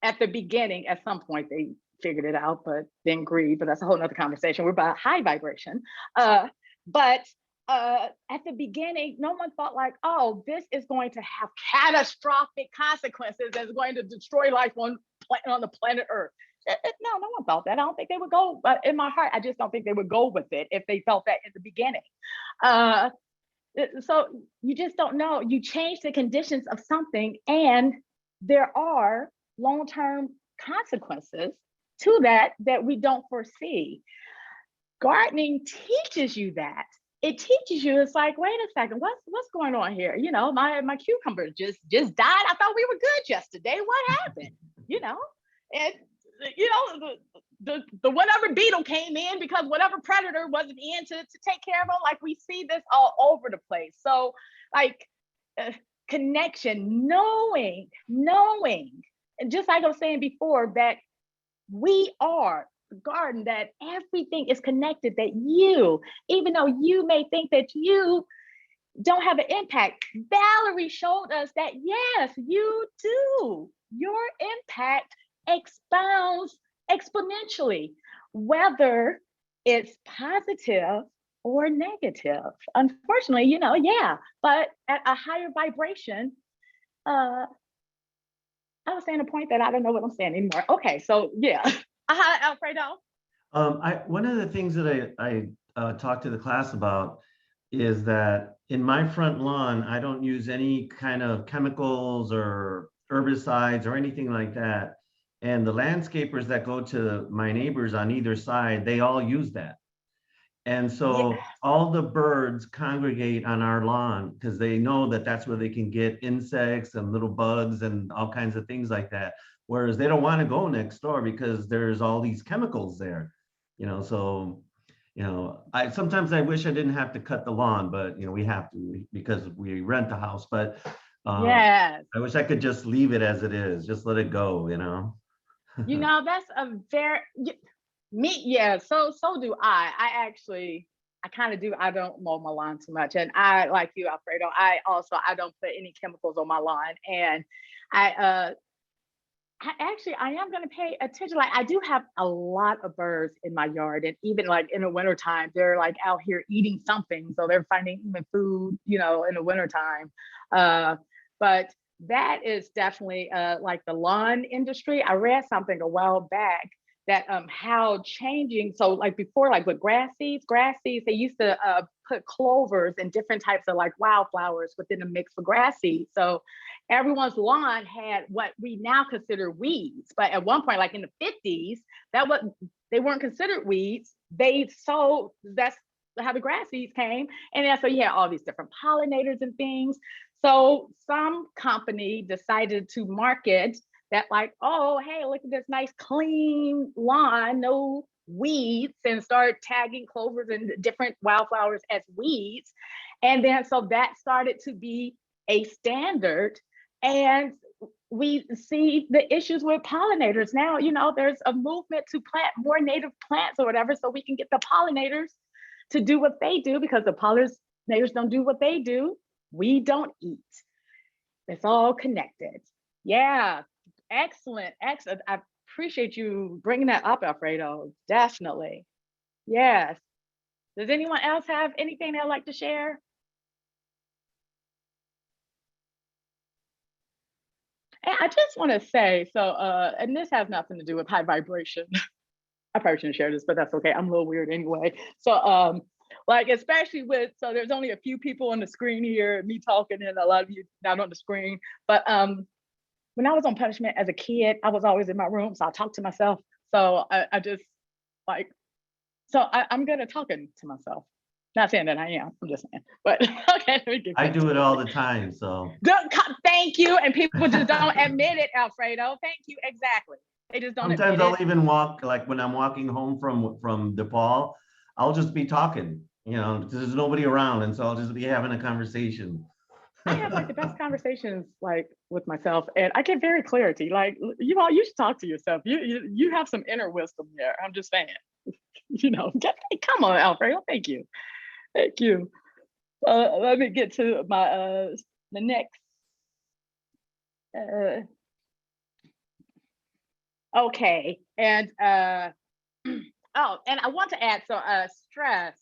S1: at the beginning, at some point they figured it out, but then greed, but that's a whole nother conversation. We're about high vibration. But at the beginning, no one thought like, oh, this is going to have catastrophic consequences and is going to destroy life on the planet Earth. No one thought that. I don't think they would go, but in my heart, I just don't think they would go with it if they felt that in the beginning. So you just don't know. You change the conditions of something, and there are long-term consequences to that we don't foresee. Gardening teaches you that. It teaches you, it's like, wait a second, what's going on here? You know, my cucumber just died. I thought we were good yesterday. What happened? You know, and you know, the whatever beetle came in because whatever predator wasn't in to take care of them. Like, we see this all over the place. So like connection, knowing, and just like I was saying before, that we are the garden, that everything is connected, that you, even though you may think that you don't have an impact. Valerie showed us that yes, you do. Your impact expounds exponentially, whether it's positive or negative. Unfortunately, yeah, but at a higher vibration, uh, I was saying a point that I don't know what I'm saying anymore. Okay, so yeah. Alfredo.
S2: One of the things that I talked to the class about is that in my front lawn, I don't use any kind of chemicals or herbicides or anything like that. And the landscapers that go to my neighbors on either side, they all use that. And so
S1: Yes.
S2: all the birds congregate on our lawn because they know that that's where they can get insects and little bugs and all kinds of things like that. Whereas they don't want to go next door because there's all these chemicals there, so, I sometimes I wish I didn't have to cut the lawn, but we have to because we rent the house, but
S1: Yes.
S2: I wish I could just leave it as it is, just let it go.
S1: That's a very me, yeah, so do I kind of do. I don't mow my lawn too much. And I, like you, Alfredo, I don't put any chemicals on my lawn. And I I am gonna pay attention. Like I do have a lot of birds in my yard, and even like in the wintertime, they're like out here eating something. So they're finding even food, in the wintertime. But that is definitely like the lawn industry. I read something a while back that how changing, so like before, like with grass seeds, they used to put clovers and different types of like wildflowers within the mix for grass seeds. So everyone's lawn had what we now consider weeds. But at one point, like in the 50s, that what they weren't considered weeds. That's how the grass seeds came. And then so you had all these different pollinators and things. So some company decided to market that, like, oh, hey, look at this nice clean lawn, no weeds, and start tagging clovers and different wildflowers as weeds. And then so that started to be a standard. And we see the issues with pollinators now. There's a movement to plant more native plants or whatever, so we can get the pollinators to do what they do, because the pollinators don't do what they do. We don't eat. It's all connected. Yeah, excellent. I appreciate you bringing that up, Alfredo. Definitely. Yes. Does anyone else have anything they'd like to share? And I just want to say, so, and this has nothing to do with high vibration. I probably shouldn't share this, but that's okay. I'm a little weird anyway. So, like, especially so there's only a few people on the screen here, me talking, and a lot of you not on the screen. But when I was on punishment as a kid, I was always in my room, so I talked to myself. So I just like, so I'm good at talking to myself. Not saying that I am, I'm just saying. But okay, let me get
S2: I do it all the time, so.
S1: Thank you. And people just don't admit it, Alfredo. Thank you. Exactly. They just don't
S2: Sometimes
S1: admit
S2: I'll
S1: it.
S2: even walk, like when I'm walking home from DePaul, I'll just be talking, there's nobody around, and so I'll just be having a conversation.
S1: I have like the best conversations like with myself, and I get very clarity. Like, you should talk to yourself. You have some inner wisdom there. I'm just saying. Come on, Alfredo. Thank you. Thank you. Let me get to my the next. Okay, and oh, and I want to add, so stress.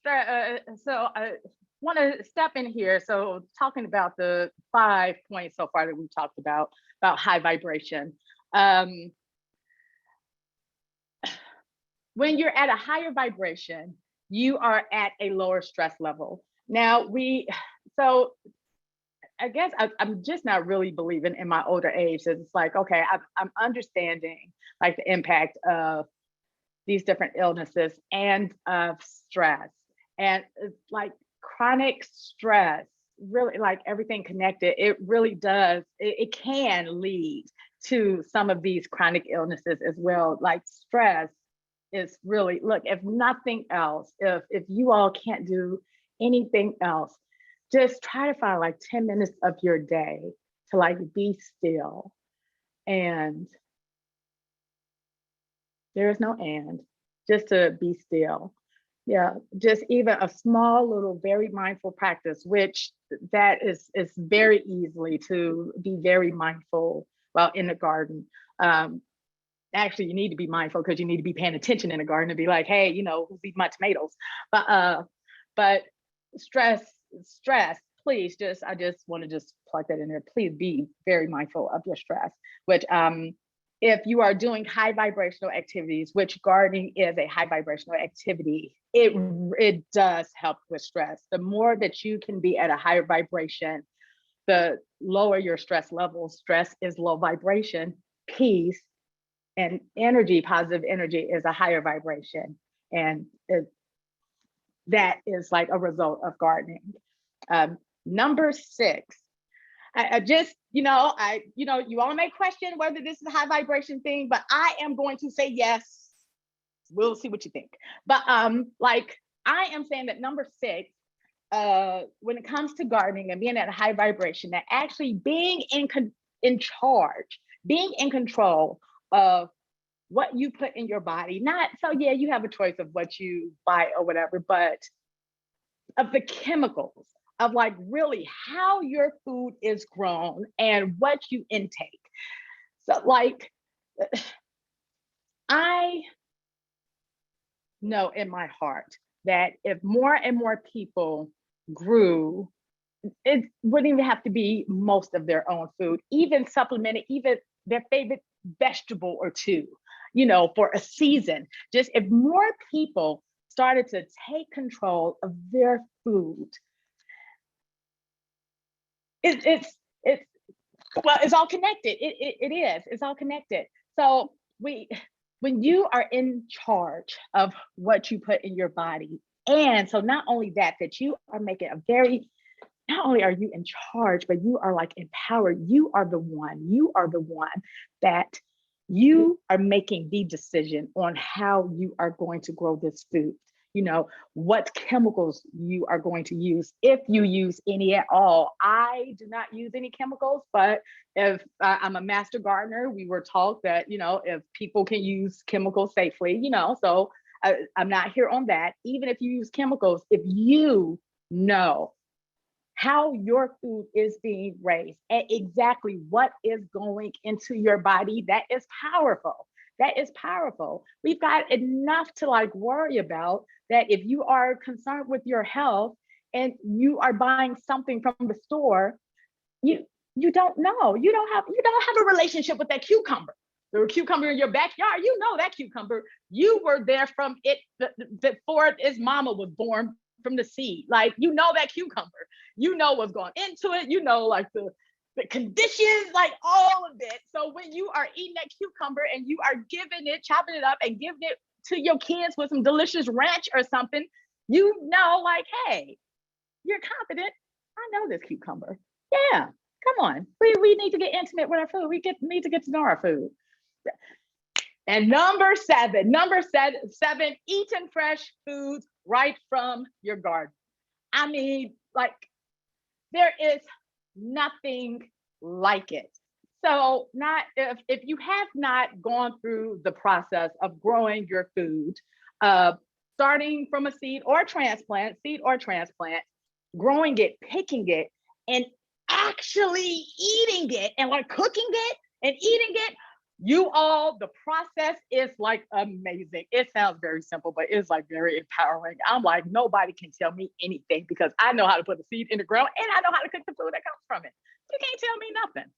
S1: So I want to step in here. So talking about the 5 points so far that we talked about high vibration. When you're at a higher vibration, you are at a lower stress level. Now so I guess I'm just not really believing in my older age. It's like, okay, I'm understanding like the impact of these different illnesses and of stress. And it's like chronic stress, really, like everything connected, it really does, it can lead to some of these chronic illnesses as well. Like stress is really, look, if nothing else, if you all can't do anything else, just try to find like 10 minutes of your day to like be still. And there is no and, just to be still Yeah, just even a small little, very mindful practice, which that is very easily to be very mindful while in the garden. Um, Actually, you need to be mindful because you need to be paying attention in the garden and be like, hey, who's eating my tomatoes? But stress, stress, please I just want to just plug that in there. Please be very mindful of your stress, which if you are doing high vibrational activities, which gardening is a high vibrational activity, it does help with stress. The more that you can be at a higher vibration, the lower your stress levels. Stress is low vibration, peace and energy, positive energy is a higher vibration. And that is like a result of gardening. Number 6, I just, you all may question whether this is a high vibration thing, but I am going to say yes. We'll see what you think. But like I am saying that number 6, when it comes to gardening and being at a high vibration, that actually being in charge, being in control of what you put in your body. Not so, yeah, you have a choice of what you buy or whatever, but of the chemicals, of like really how your food is grown and what you intake. So like I know in my heart that if more and more people grew, it wouldn't even have to be most of their own food, even supplemented, even their favorite vegetable or two, for a season. Just if more people started to take control of their food, it's well, it's all connected. It is. It's all connected. So when you are in charge of what you put in your body, and so not only that you are making a very, not only are you in charge, but you are like empowered. You are the one that you are making the decision on how you are going to grow this food. What chemicals you are going to use, if you use any at all. I do not use any chemicals, but if I'm a master gardener, we were taught that, if people can use chemicals safely, so I'm not here on that. Even if you use chemicals, if you know how your food is being raised and exactly what is going into your body, that is powerful. That is powerful. We've got enough to like worry about, that if you are concerned with your health and you are buying something from the store, you don't know. You don't have a relationship with that cucumber. The cucumber in your backyard, that cucumber. You were there from it before its mama was born, from the seed. Like, that cucumber. What's going into it. Like the conditions, like all of it. So when you are eating that cucumber and you are chopping it up and giving it to your kids with some delicious ranch or something, like, hey, you're confident. I know this cucumber. Yeah, come on. We need to get intimate with our food. Need to get to know our food. And number seven, eating fresh foods right from your garden. I mean, like, there is nothing like it. So if you have not gone through the process of growing your food, starting from a seed or transplant, growing it, picking it, and actually eating it, and like cooking it and eating it, the process is like amazing. It sounds very simple, but it's like very empowering. I'm like, nobody can tell me anything because I know how to put a seed in the ground and I know how to cook the food that comes from it. You can't tell me nothing.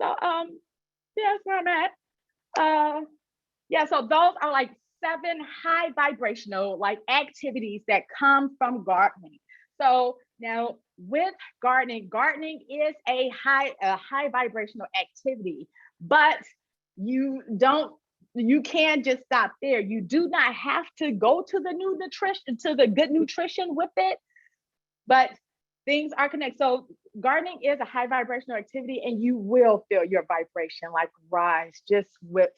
S1: So yeah, that's where I'm at. Yeah, so those are like 7 high vibrational like activities that come from gardening. So now with gardening is a high vibrational activity, but you can't just stop there. You do not have to go to the good nutrition with it, but things are connected. So gardening is a high vibrational activity, and you will feel your vibration like rise just with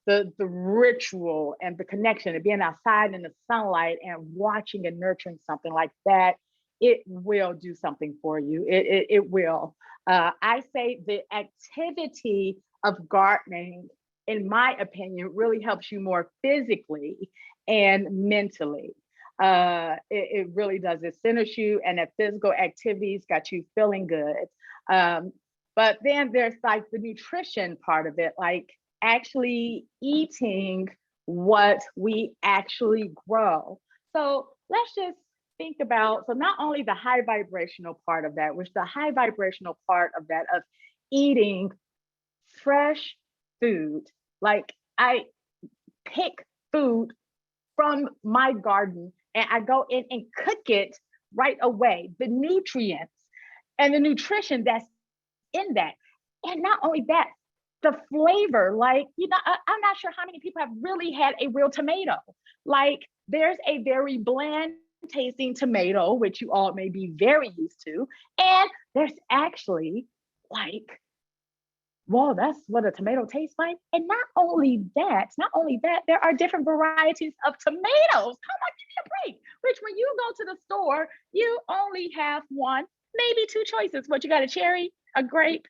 S1: the ritual and the connection and being outside in the sunlight and watching and nurturing something like that. It will do something for you. It will. I say the activity of gardening, in my opinion, really helps you more physically and mentally. It really does. It centers you, and that physical activities got you feeling good. Um, but then there's like the nutrition part of it, like actually eating what we actually grow. So let's just think about, so not only the high vibrational part of that, which the high vibrational part of that of eating fresh food, like I pick food from my garden and I go in and cook it right away. The nutrients and the nutrition that's in that. And not only that, the flavor, like, I'm not sure how many people have really had a real tomato. Like, there's a very bland tasting tomato, which you all may be very used to. And there's actually like, well, that's what a tomato tastes like. And not only that, there are different varieties of tomatoes. Come on, give me a break. Which when you go to the store, you only have one, maybe two choices. What you got, a cherry, a grape,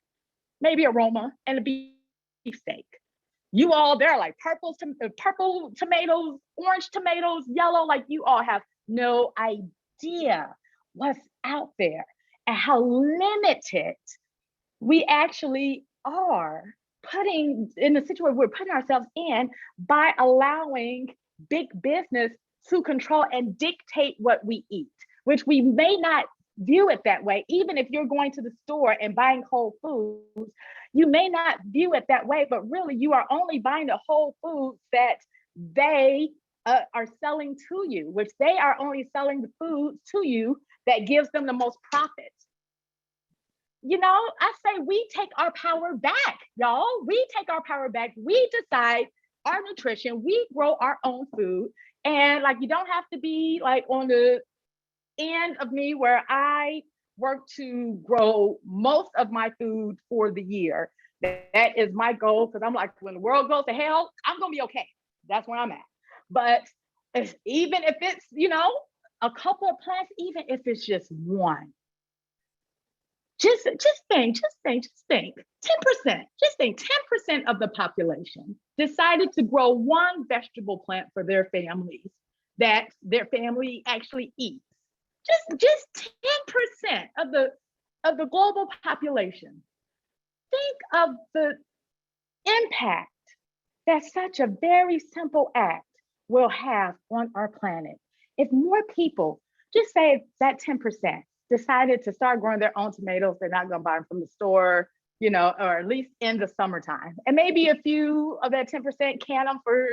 S1: maybe a Roma, and a beefsteak. You all, they're like purple tomatoes, orange tomatoes, yellow, like you all have no idea what's out there and how limited we actually are putting in the situation we're putting ourselves in by allowing big business to control and dictate what we eat, which we may not view it that way. Even if you're going to the store and buying whole foods, you may not view it that way, but really you are only buying the whole foods that they are selling to you, which they are only selling the foods to you that gives them the most profit. I say we take our power back, y'all. We take our power back. We decide our nutrition. We grow our own food. And like, you don't have to be like on the end of me where I work to grow most of my food for the year. That is my goal, because I'm like, when the world goes to hell, I'm going to be okay. That's where I'm at. But even if it's, a couple of plants, even if it's just one, just think 10%, just think 10% of the population decided to grow one vegetable plant for their families that their family actually eats. Just 10% of the global population. Think of the impact that such a very simple act will have on our planet. If more people, just say that 10%, decided to start growing their own tomatoes, they're not going to buy them from the store, or at least in the summertime. And maybe a few of that 10% can them for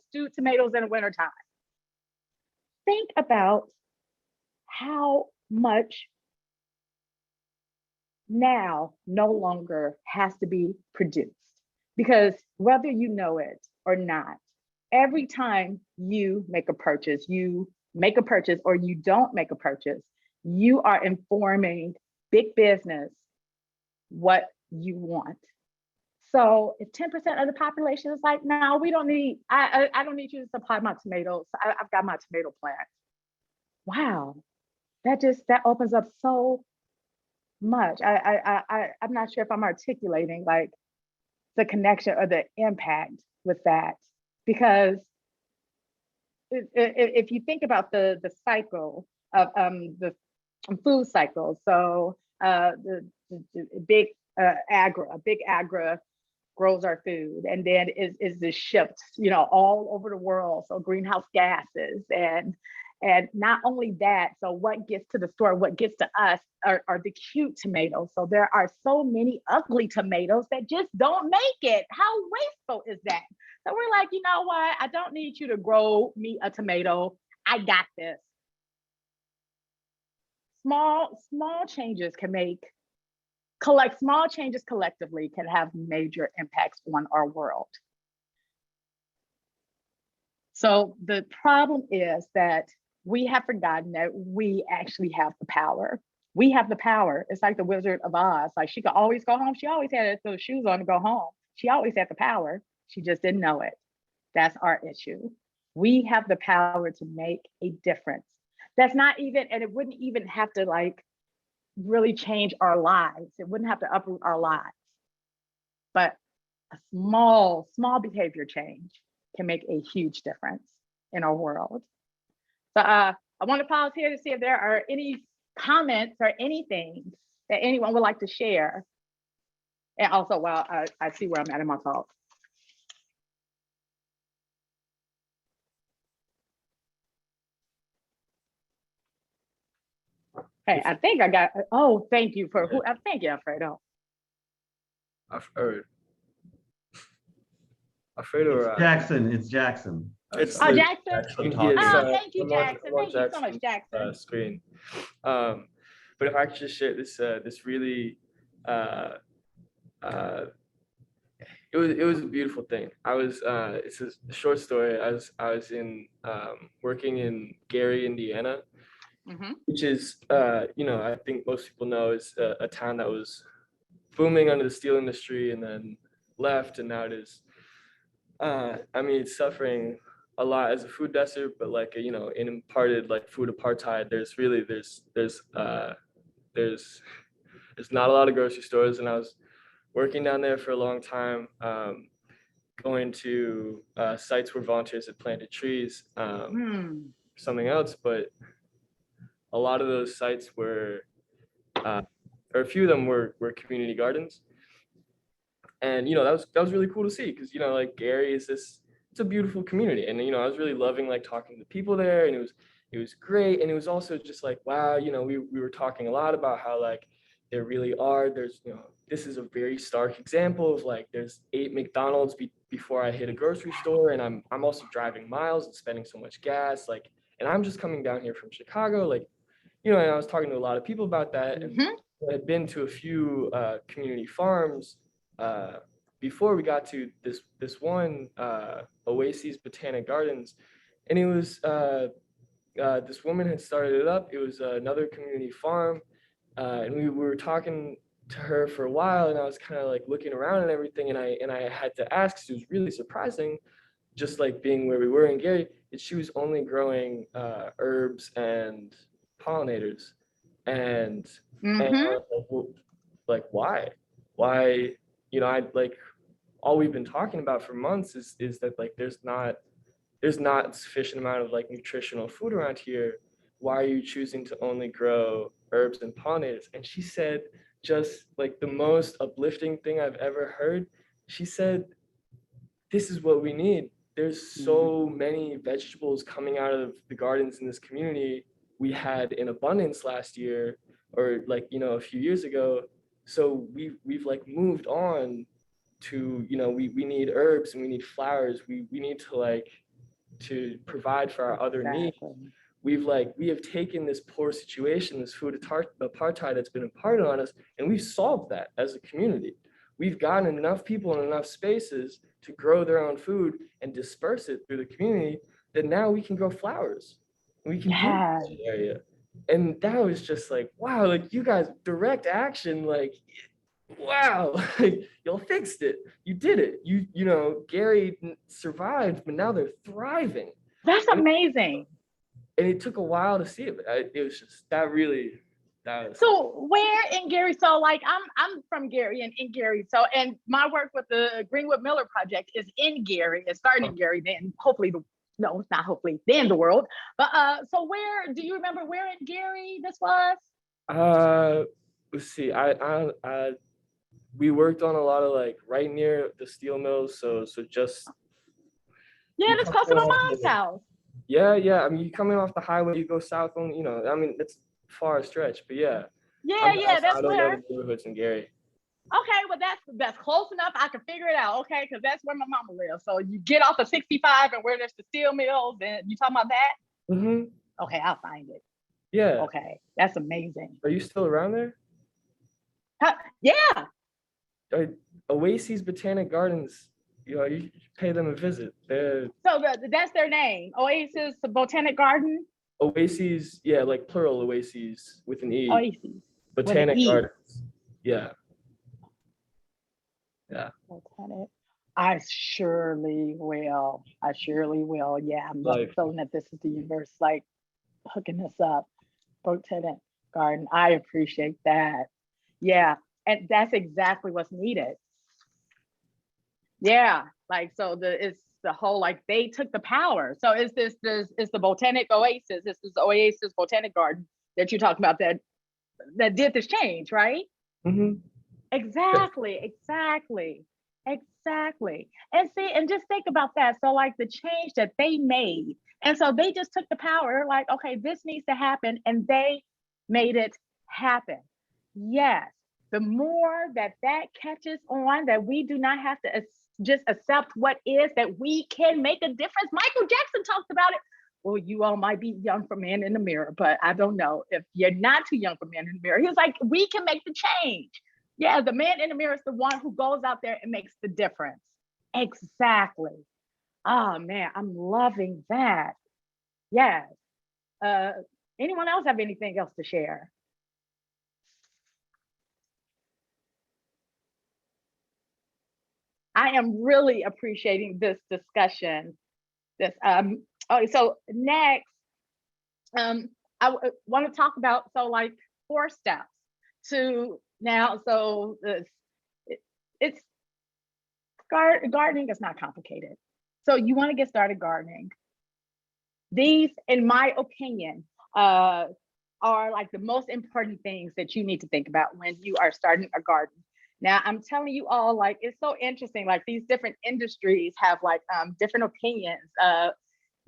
S1: stewed tomatoes in the wintertime. Think about how much now no longer has to be produced. Because whether you know it or not, every time you make a purchase or you don't make a purchase, you are informing big business what you want. So if 10% of the population is like, no, we don't need, I don't need you to supply my tomatoes. I've got my tomato plant. Wow, that opens up so much. I'm not sure if I'm articulating like the connection or the impact with that, because if you think about the cycle of the food cycle, so the big agri grows our food, and then is the shipped, all over the world. So greenhouse gases, and not only that, so what gets to the store, what gets to us are the cute tomatoes. So there are so many ugly tomatoes that just don't make it. How wasteful is that? So we're like, you know what? I don't need you to grow me a tomato. I got this. Small changes small changes collectively can have major impacts on our world. So the problem is that we have forgotten that we actually have the power. We have the power. It's like the Wizard of Oz. Like, she could always go home. She always had those shoes on to go home. She always had the power. She just didn't know it. That's our issue. We have the power to make a difference. That's not even, and it wouldn't even have to like really change our lives. It wouldn't have to uproot our lives. But a small behavior change can make a huge difference in our world. So I want to pause here to see if there are any comments or anything that anyone would like to share. And also, while I see where I'm at in my talk. Hey, I think I got, oh, thank you for who, thank you, Alfredo.
S4: Alfredo
S2: It's
S4: or
S2: Jackson, it's Jackson.
S4: It's
S1: Oh,
S4: the-
S1: Jackson.
S5: Actually
S4: he is,
S1: Oh, thank you,
S4: I'm on-
S1: Jackson.
S4: I'm on
S1: Thank you so much,
S4: Jackson's,
S1: Jackson.
S4: Screen. But if I could just share this, this really, it was a beautiful thing. I was, it's a short story. I was in, working in Gary, Indiana,
S1: Mhm.
S4: which is, you know, I think most people know is a town that was booming under the steel industry and then left, and now it is, I mean, it's suffering a lot as a food desert, but like, you know, in imparted like food apartheid, there's really, there's not a lot of grocery stores, and I was working down there for a long time, going to sites where volunteers had planted trees,
S1: Hmm.
S4: something else, but a lot of those sites were, or a few of them were community gardens. And, you know, that was really cool to see, because, you know, like Gary is it's a beautiful community. And, you know, I was really loving like talking to people there, and it was great. And it was also just like, wow, you know, we were talking a lot about how like there really there's, you know, this is a very stark example of like there's 8 McDonald's before I hit a grocery store, and I'm also driving miles and spending so much gas, like, and I'm just coming down here from Chicago, like, you know. And I was talking to a lot of people about that, and
S1: Mhm.
S4: I had been to a few community farms before we got to this one, Oasis Botanic Gardens, and it was this woman had started it up. It was another community farm, and we were talking to her for a while, and I was kind of like looking around and everything, and I had to ask, 'cause it was really surprising, just like being where we were in Gary, that she was only growing herbs and pollinators, and I
S1: Mhm.
S4: was like, well, like why, you know, I like, all we've been talking about for months is that like there's not sufficient amount of like nutritional food around here. Why are you choosing to only grow herbs and pollinators? And she said, just like the most uplifting thing I've ever heard. She said, this is what we need. There's so many vegetables coming out of the gardens in this community. We had in abundance last year, or like, you know, a few years ago. So we've like moved on to, you know, we need herbs and we need flowers. We need to like to provide for our other needs.
S1: Exactly.
S4: We have taken this poor situation, this food apartheid that's been imparted on us, and we've solved that as a community. We've gotten enough people in enough spaces to grow their own food and disperse it through the community, that now we can grow flowers. We can
S1: Yeah.
S4: do this area. And that was just like, wow, like you guys, direct action, like, wow, like y'all fixed it. You did it. You know, Gary survived, but now they're thriving.
S1: That's amazing.
S4: And it took a while to see it, but it was just that was.
S1: So where in Gary? So like I'm from Gary and in Gary. So and my work with the Greenwood Miller Project is in Gary. It's starting in Gary, then hopefully no, not hopefully, then the world. But so where do you remember where in Gary this was?
S4: Let's see. We worked on a lot of like right near the steel mills. So just
S1: Yeah, that's close to my mom's house.
S4: yeah. I mean, you coming off the highway, you go south on, you know, I mean, it's far a stretch, but yeah.
S1: Yeah, that's
S4: I don't know
S1: where.
S4: the neighborhoods in Gary.
S1: Okay, well that's close enough. I can figure it out. Okay, because that's where my mama lives. So you get off of 65 and where there's the steel mills, and you talking about that?
S4: Mm-hmm.
S1: Okay, I'll find it.
S4: Yeah.
S1: Okay, that's amazing.
S4: Are you still around there?
S1: Yeah.
S4: Oasis Botanic Gardens, you know, you pay them a visit. They're
S1: So that's their name, Oasis Botanic Garden.
S4: Oasis, yeah, like plural Oasis with an E.
S1: Oasis.
S4: Botanic
S1: E.
S4: Gardens. Yeah. Yeah.
S1: Botanic. I surely will. Yeah, I'm
S4: Like,
S1: feeling that this is the universe, like hooking this up. Botanic Garden. I appreciate that. Yeah, and that's exactly what's needed. Yeah, like so it's the whole like they took the power. So it's the Botanic Oasis. This is Oasis Botanic Garden that you're talking about that did this change, right?
S4: Mhm.
S1: Exactly, exactly, exactly. And see, and just think about that. So, like the change that they made, and so they just took the power, like, okay, this needs to happen, and they made it happen. Yes, the more that that catches on, that we do not have to just accept what is, that we can make a difference. Michael Jackson talked about it. Well, you all might be young for Man in the Mirror, but I don't know if you're not too young for Man in the Mirror. He was like, we can make the change. Yeah, the man in the mirror is the one who goes out there and makes the difference. Exactly. Oh man, I'm loving that. Yes. Uh, anyone else have anything else to share? I am really appreciating this discussion. This oh, so next, I want to talk about so like 4 steps to now. So it's gardening is not complicated. So you want to get started gardening. These, in my opinion, are like the most important things that you need to think about when you are starting a garden. Now, I'm telling you all, like, it's so interesting. Like, these different industries have like different opinions.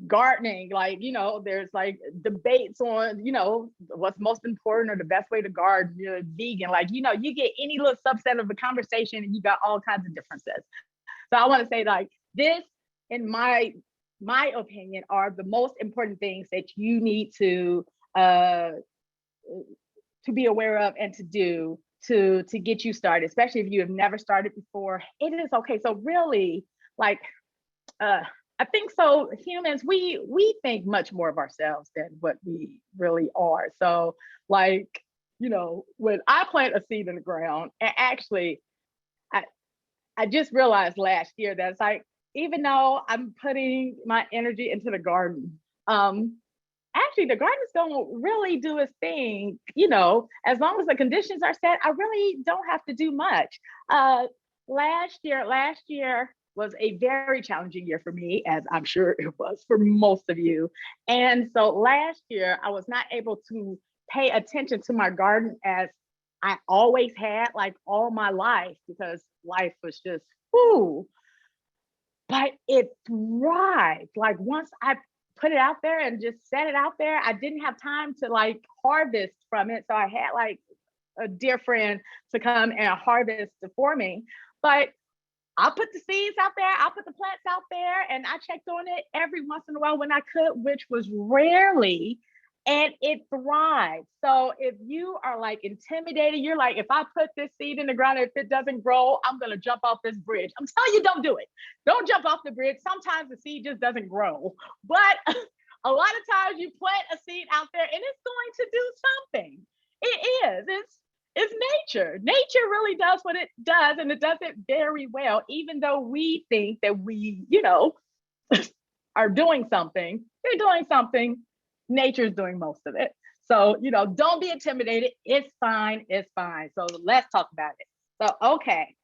S1: Gardening, like, there's like debates on, what's most important or the best way to garden. Vegan, like, you get any little subset of the conversation and you got all kinds of differences. So I want to say, like, this, in my opinion, are the most important things that you need to be aware of and to do to get you started, especially if you have never started before. It is okay. So really, like, I think so. Humans, we think much more of ourselves than what we really are. So, like, when I plant a seed in the ground, and actually, I just realized last year that it's like, even though I'm putting my energy into the garden, actually the garden's gonna really do its thing, as long as the conditions are set, I really don't have to do much. Last year was a very challenging year for me, as I'm sure it was for most of you. And so last year I was not able to pay attention to my garden as I always had, like, all my life, because life was just, whoo, but it thrived. Like, once I put it out there and just set it out there, I didn't have time to like harvest from it. So I had like a dear friend to come and harvest for me. But I'll put the seeds out there, I'll put the plants out there, and I checked on it every once in a while when I could, which was rarely, and it thrived. So if you are like intimidated, you're like, if I put this seed in the ground, if it doesn't grow, I'm gonna jump off this bridge. I'm telling you, don't do it. Don't jump off the bridge. Sometimes the seed just doesn't grow. But a lot of times you plant a seed out there and it's going to do something. It is. It's nature. Nature really does what it does, and it does it very well, even though we think that we, are doing something. You're doing something. Nature's doing most of it. So, don't be intimidated. It's fine. It's fine. So let's talk about it. So, okay.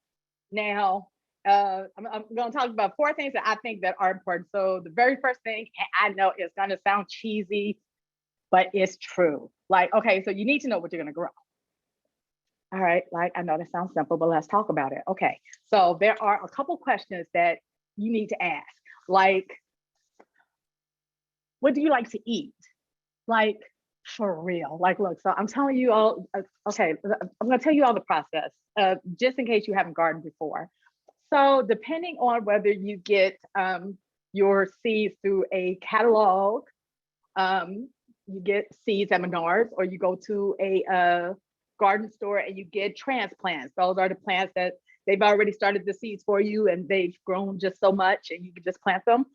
S1: Now, I'm going to talk about 4 things that I think that are important. So the very first thing, and I know it's going to sound cheesy, but it's true. Like, okay, so you need to know what you're going to grow. All right, like, I know that sounds simple, but let's talk about it. Okay, so there are a couple questions that you need to ask. Like, what do you like to eat? Like, for real. Like, look, so I'm telling you all, okay, I'm gonna tell you all the process, just in case you haven't gardened before. So depending on whether you get your seeds through a catalog, you get seeds at Menards, or you go to a garden store and you get transplants. Those are the plants that they've already started the seeds for you and they've grown just so much and you can just plant them.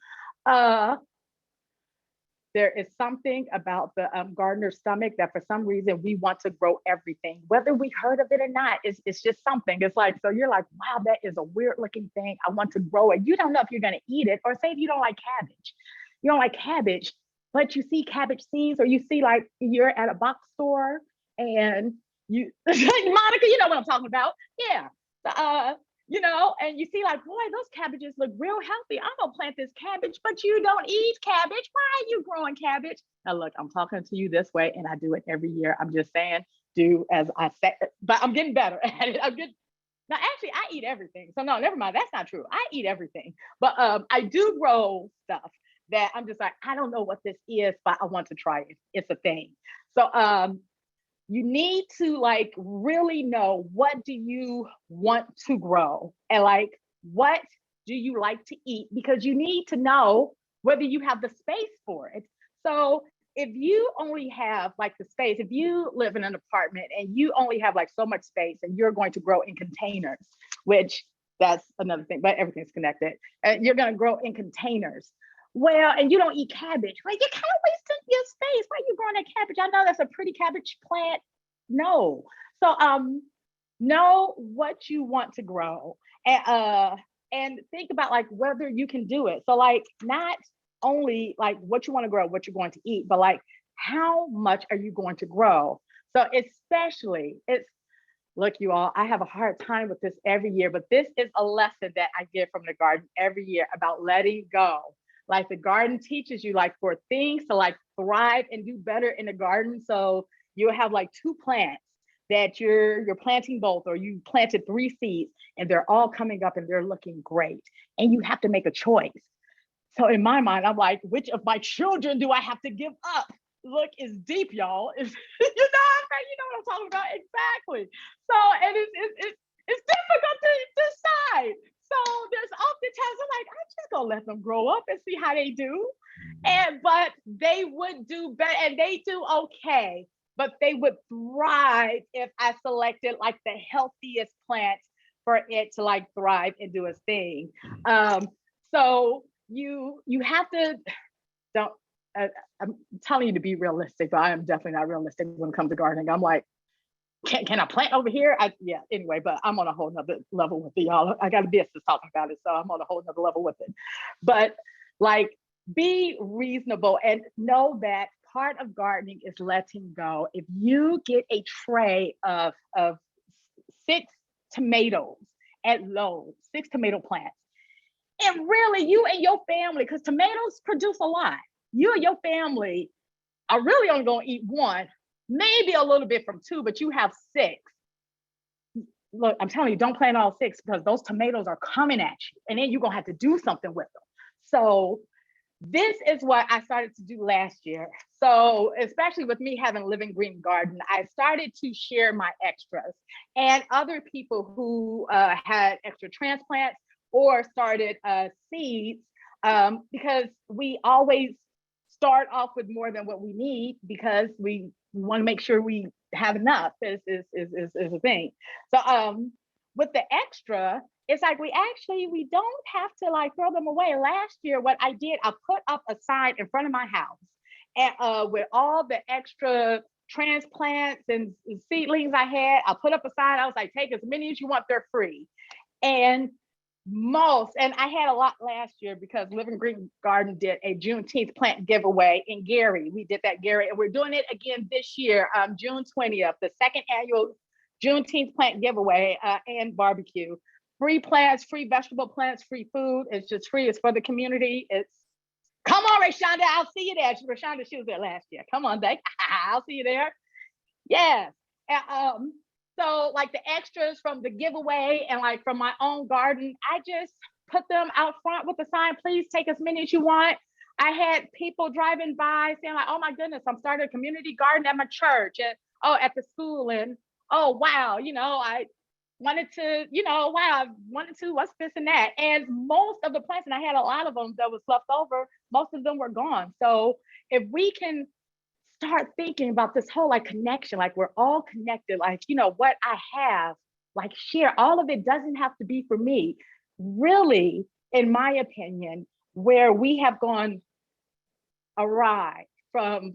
S1: There is something about the gardener's stomach that for some reason we want to grow everything, whether we heard of it or not. It's just something. It's like, so you're like, wow, that is a weird looking thing. I want to grow it. You don't know if you're going to eat it, or say if you don't like cabbage. You don't like cabbage, but you see cabbage seeds, or you see, like, you're at a box store and you, Monica, you know what I'm talking about. Yeah. you know, and you see like, boy, those cabbages look real healthy. I'm gonna plant this cabbage, but you don't eat cabbage. Why are you growing cabbage? Now look, I'm talking to you this way and I do it every year. I'm just saying, do as I say, but I'm getting better at it. I'm getting now actually I eat everything. So no, never mind. That's not true. I eat everything. But I do grow stuff that I'm just like, I don't know what this is, but I want to try it. It's a thing. So you need to like really know, what do you want to grow, and like what do you like to eat, because you need to know whether you have the space for it. So if you only have like the space, if you live in an apartment and you only have like so much space and you're going to grow in containers, which that's another thing, but everything's connected, and you're going to grow in containers. Well, and you don't eat cabbage, right? You're kind of wasting your space. Why are you growing that cabbage? I know that's a pretty cabbage plant. No. So know what you want to grow, and think about like whether you can do it. So like not only like what you want to grow, what you're going to eat, but like how much are you going to grow? So especially it's look, you all, I have a hard time with this every year, but this is a lesson that I get from the garden every year about letting go. Like the garden teaches you like for things to like thrive and do better in the garden. So you'll have like two plants that you're planting both, or you planted three seeds and they're all coming up and they're looking great. And you have to make a choice. So in my mind, I'm like, which of my children do I have to give up? Look, it's deep, y'all. It's, you know what I'm talking about? Exactly. So, and it's difficult to decide. So there's oftentimes I'm like, I'm just gonna let them grow up and see how they do. But they would do better, and they do okay, but they would thrive if I selected like the healthiest plants for it to like thrive and do its thing. So you have to don't I'm telling you to be realistic, but I am definitely not realistic when it comes to gardening. I'm like, can I plant over here? Yeah, anyway, but I'm on a whole nother level with it, y'all. I got a business talking about it, so I'm on a whole nother level with it. But like, be reasonable and know that part of gardening is letting go. If you get a tray of 6 tomatoes at Lowe's, 6 tomato plants, and really you and your family, because tomatoes produce a lot, you and your family are really only going to eat 1, maybe a little bit from 2, but you have 6. Look, I'm telling you, don't plant all 6, because those tomatoes are coming at you, and then you're going to have to do something with them. So this is what I started to do last year. So especially with me having a Living Green Garden, I started to share my extras, and other people who had extra transplants or started seeds, because we always start off with more than what we need, because we want to make sure we have enough is a thing. So with the extra, it's like we don't have to like throw them away. Last year, what I did, I put up a sign in front of my house, and with all the extra transplants and seedlings I had, I put up a sign. I was like, take as many as you want, they're free. And I had a lot last year because Living Green Garden did a Juneteenth plant giveaway in Gary. We did that, Gary, and we're doing it again this year, June 20th, the 2nd annual Juneteenth plant giveaway and barbecue. Free plants, free vegetable plants, free food. It's just free. It's for the community. Come on, Rashonda, I'll see you there. Rashonda, she was there last year. Come on, Beck. I'll see you there. Yes. So like the extras from the giveaway and like from my own garden, I just put them out front with the sign, please take as many as you want. I had people driving by saying like, oh my goodness, I'm starting a community garden at my church, and at the school, and oh wow, I wanted to, what's this and that. And most of the plants, and I had a lot of them that was left over, most of them were gone. So if we can start thinking about this whole like connection, like we're all connected, like, what I have, like share, all of it doesn't have to be for me. Really, in my opinion, where we have gone awry from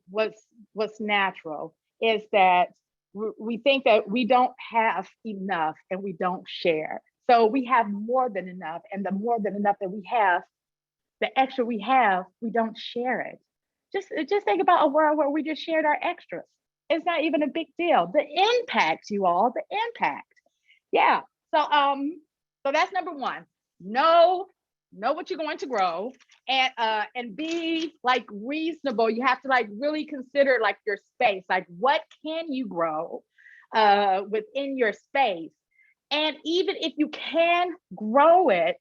S1: what's natural is that we think that we don't have enough and we don't share. So we have more than enough, and the more than enough that we have, the extra we have, we don't share it. Just think about a world where we just shared our extras. It's not even a big deal. The impact, you all, the impact. Yeah. So So that's number one. Know what you're going to grow, and be like reasonable. You have to like really consider like your space, like what can you grow within your space. And even if you can grow it,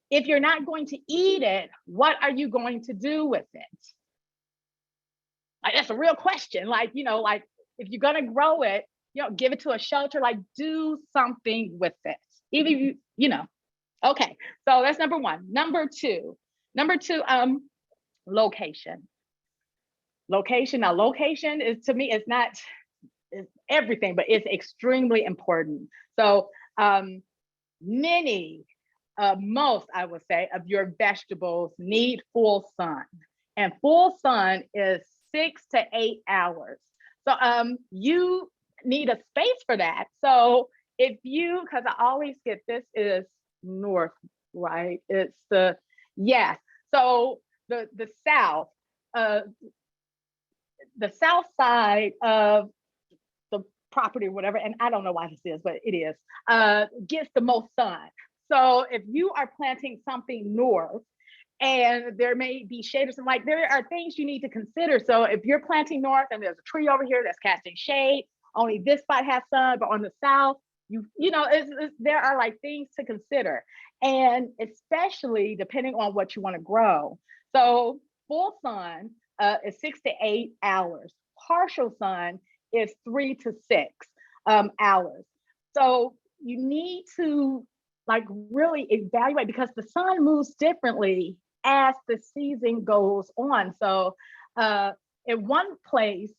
S1: if you're not going to eat it, what are you going to do with it? Like, that's a real question. Like, like if you're going to grow it, give it to a shelter, like do something with it. Even if okay. So that's number one. Number two, location. Location. Now, location is, to me, it's not it's everything, but it's extremely important. So most, I would say, of your vegetables need full sun, and full sun is 6 to 8 hours. So you need a space for that. So because I always get this is north, right? It's yes. So the south, the south side of the property or whatever, and I don't know why this is, but it is, gets the most sun. So if you are planting something north, and there may be shade or something, like there are things you need to consider. So if you're planting north and there's a tree over here that's casting shade, only this spot has sun, but on the south, there are like things to consider, and especially depending on what you want to grow. So full sun is 6 to 8 hours. Partial sun is 3 to 6 hours. So you need to like really evaluate, because the sun moves differently as the season goes on. So in one place,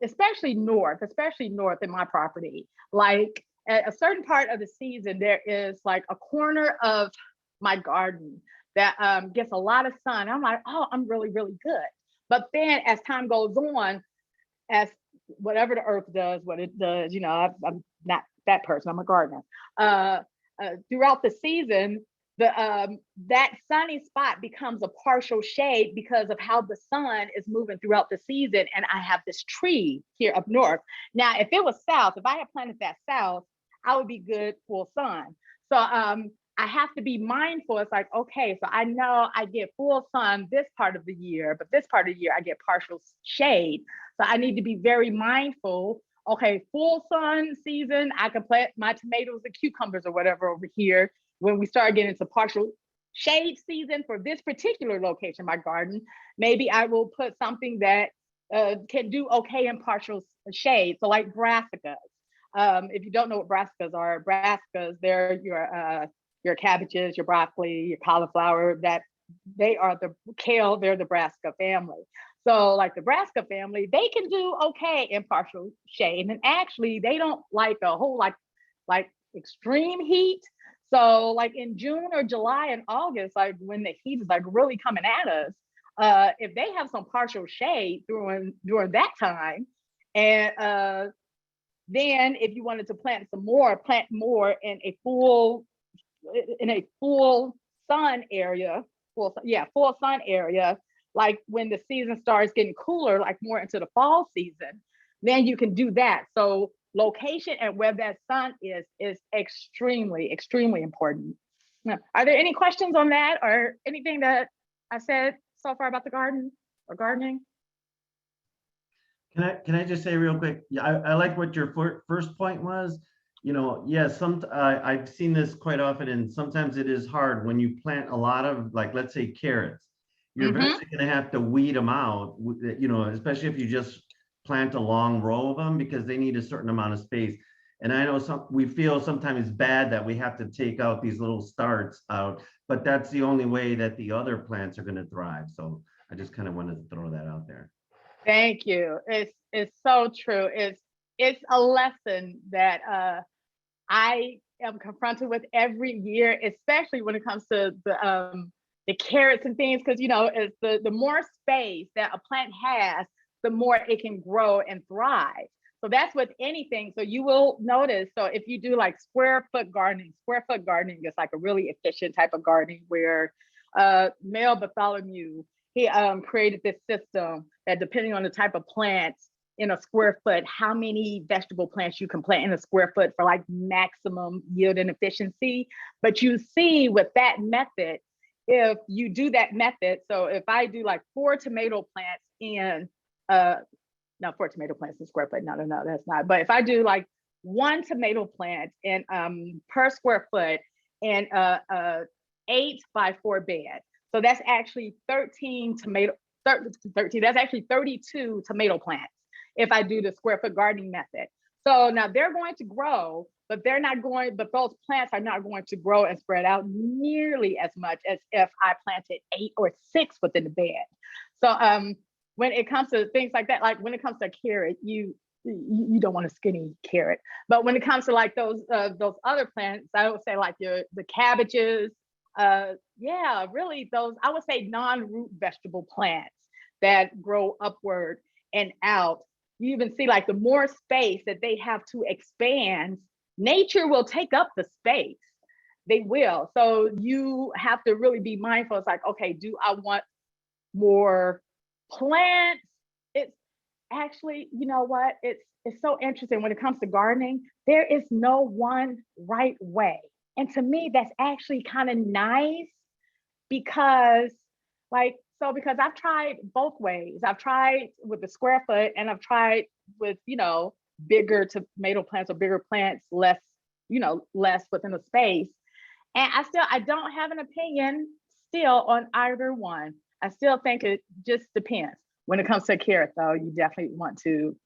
S1: especially north in my property, like at a certain part of the season, there is like a corner of my garden that gets a lot of sun. I'm like, oh, I'm really, really good. But then as time goes on, as whatever the earth does, what it does, I'm not that person, I'm a gardener. Throughout the season, that sunny spot becomes a partial shade because of how the sun is moving throughout the season. And I have this tree here up north. Now, if it was south, if I had planted that south, I would be good full sun. So I have to be mindful. It's like, okay, so I know I get full sun this part of the year, but this part of the year I get partial shade. So I need to be very mindful. Okay, full sun season, I can plant my tomatoes and cucumbers or whatever over here. When we start getting into partial shade season for this particular location, my garden, maybe I will put something that can do okay in partial shade. So like brassicas. If you don't know what brassicas, they're your cabbages, your broccoli, your cauliflower, that they are the kale, they're the brassica family. So like the brassica family, they can do okay in partial shade. And actually they don't like a whole like extreme heat. So like in June or July and August, like when the heat is like really coming at us, if they have some partial shade during that time, and then if you wanted to plant more in a full sun area, full sun area, like when the season starts getting cooler, like more into the fall season, then you can do that. So location and where that sun is extremely, extremely important. Are there any questions on that or anything that I said so far about the garden or gardening?
S2: Can I just say real quick? Yeah, I like what your first point was. Yes, I've seen this quite often, and sometimes it is hard when you plant a lot of, like, let's say carrots. You're eventually going to have to weed them out, especially if you just plant a long row of them, because they need a certain amount of space. And I know we feel sometimes bad that we have to take out these little starts out, but that's the only way that the other plants are going to thrive. So I just kind of wanted to throw that out there.
S1: Thank you. It's so true. It's a lesson that I am confronted with every year, especially when it comes to the carrots and things, because it's the more space that a plant has, the more it can grow and thrive. So that's with anything. So you will notice, so if you do like square foot gardening is like a really efficient type of gardening where Mel Bartholomew, he created this system that depending on the type of plants, in a square foot, how many vegetable plants you can plant in a square foot for like maximum yield and efficiency. But you see with that method, if you do that method, so if I do like 4 tomato plants in, not 4 tomato plants in square foot, no, that's not. But if I do like 1 tomato plant in per square foot in a 8 by 4 bed, so that's actually 13, that's actually 32 tomato plants if I do the square foot gardening method. So now they're going to grow, but those plants are not going to grow and spread out nearly as much as if I planted 8 or 6 within the bed. So when it comes to things like that, like when it comes to carrot, you don't want a skinny carrot. But when it comes to like those other plants, I would say like the cabbages, yeah, really those, I would say non-root vegetable plants that grow upward and out. You even see like the more space that they have to expand, nature will take up the space. They will. So you have to really be mindful. It's like, okay, do I want more plants? It's actually, you know what? It's so interesting when it comes to gardening. There is no one right way. And to me, that's actually kind of nice because because I've tried both ways. I've tried with the square foot and I've tried with, bigger tomato plants or bigger plants, less within the space. And I don't have an opinion still on either one. I still think it just depends. When it comes to a carrot though, you definitely want to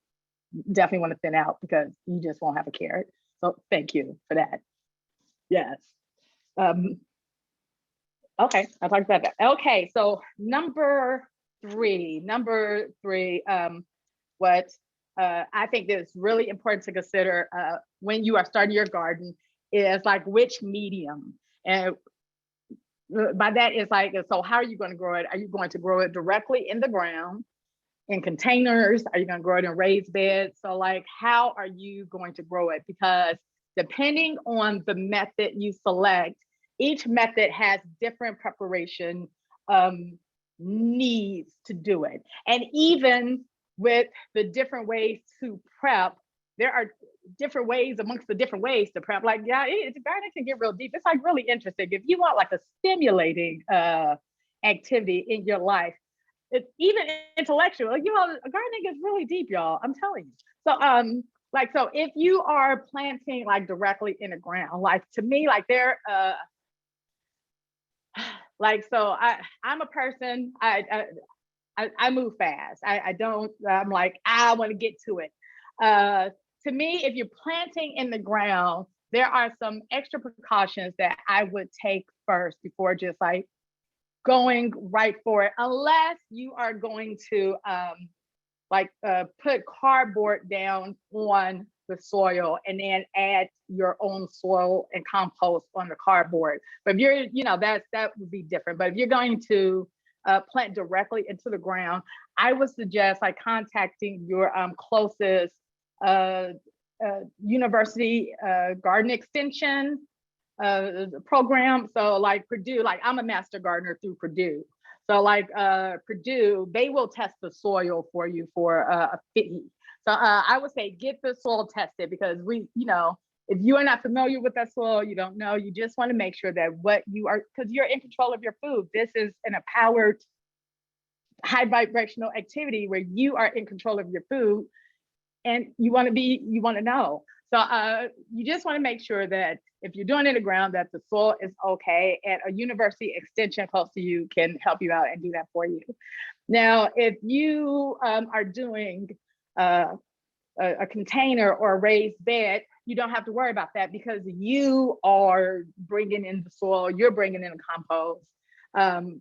S1: thin out because you just won't have a carrot. So thank you for that. Yes. Okay, I talked about that. Okay, so number three, what I think is really important to consider when you are starting your garden is like which medium. And by that is like, so how are you going to grow it? Are you going to grow it directly in the ground, in containers? Are you going to grow it in raised beds? So like, how are you going to grow it? Because depending on the method you select, each method has different preparation needs to do it. And even with the different ways to prep, there are different ways amongst the different ways to prep. Like, yeah, gardening can get real deep. It's like really interesting. If you want like a stimulating activity in your life, it's even intellectual, gardening is really deep, y'all. I'm telling you. So, so if you are planting like directly in the ground, like to me, like so I'm a person, I move fast. I'm like, I want to get to it. To me, if you're planting in the ground, there are some extra precautions that I would take first before just like going right for it, unless you are going to put cardboard down on the soil and then add your own soil and compost on the cardboard. But if you're, that would be different. But if you're going to plant directly into the ground, I would suggest like contacting your closest university garden extension program. So like Purdue, like I'm a master gardener through Purdue. So like Purdue, they will test the soil for you for a fee. So I would say get the soil tested because if you are not familiar with that soil, you don't know, you just want to make sure that because you're in control of your food. This is an empowered high vibrational activity where you are in control of your food and you want to know. So you just want to make sure that if you're doing it in the ground, that the soil is okay, and a university extension close to you can help you out and do that for you. Now, if you are doing a container or a raised bed, you don't have to worry about that because you are bringing in the soil, you're bringing in the compost,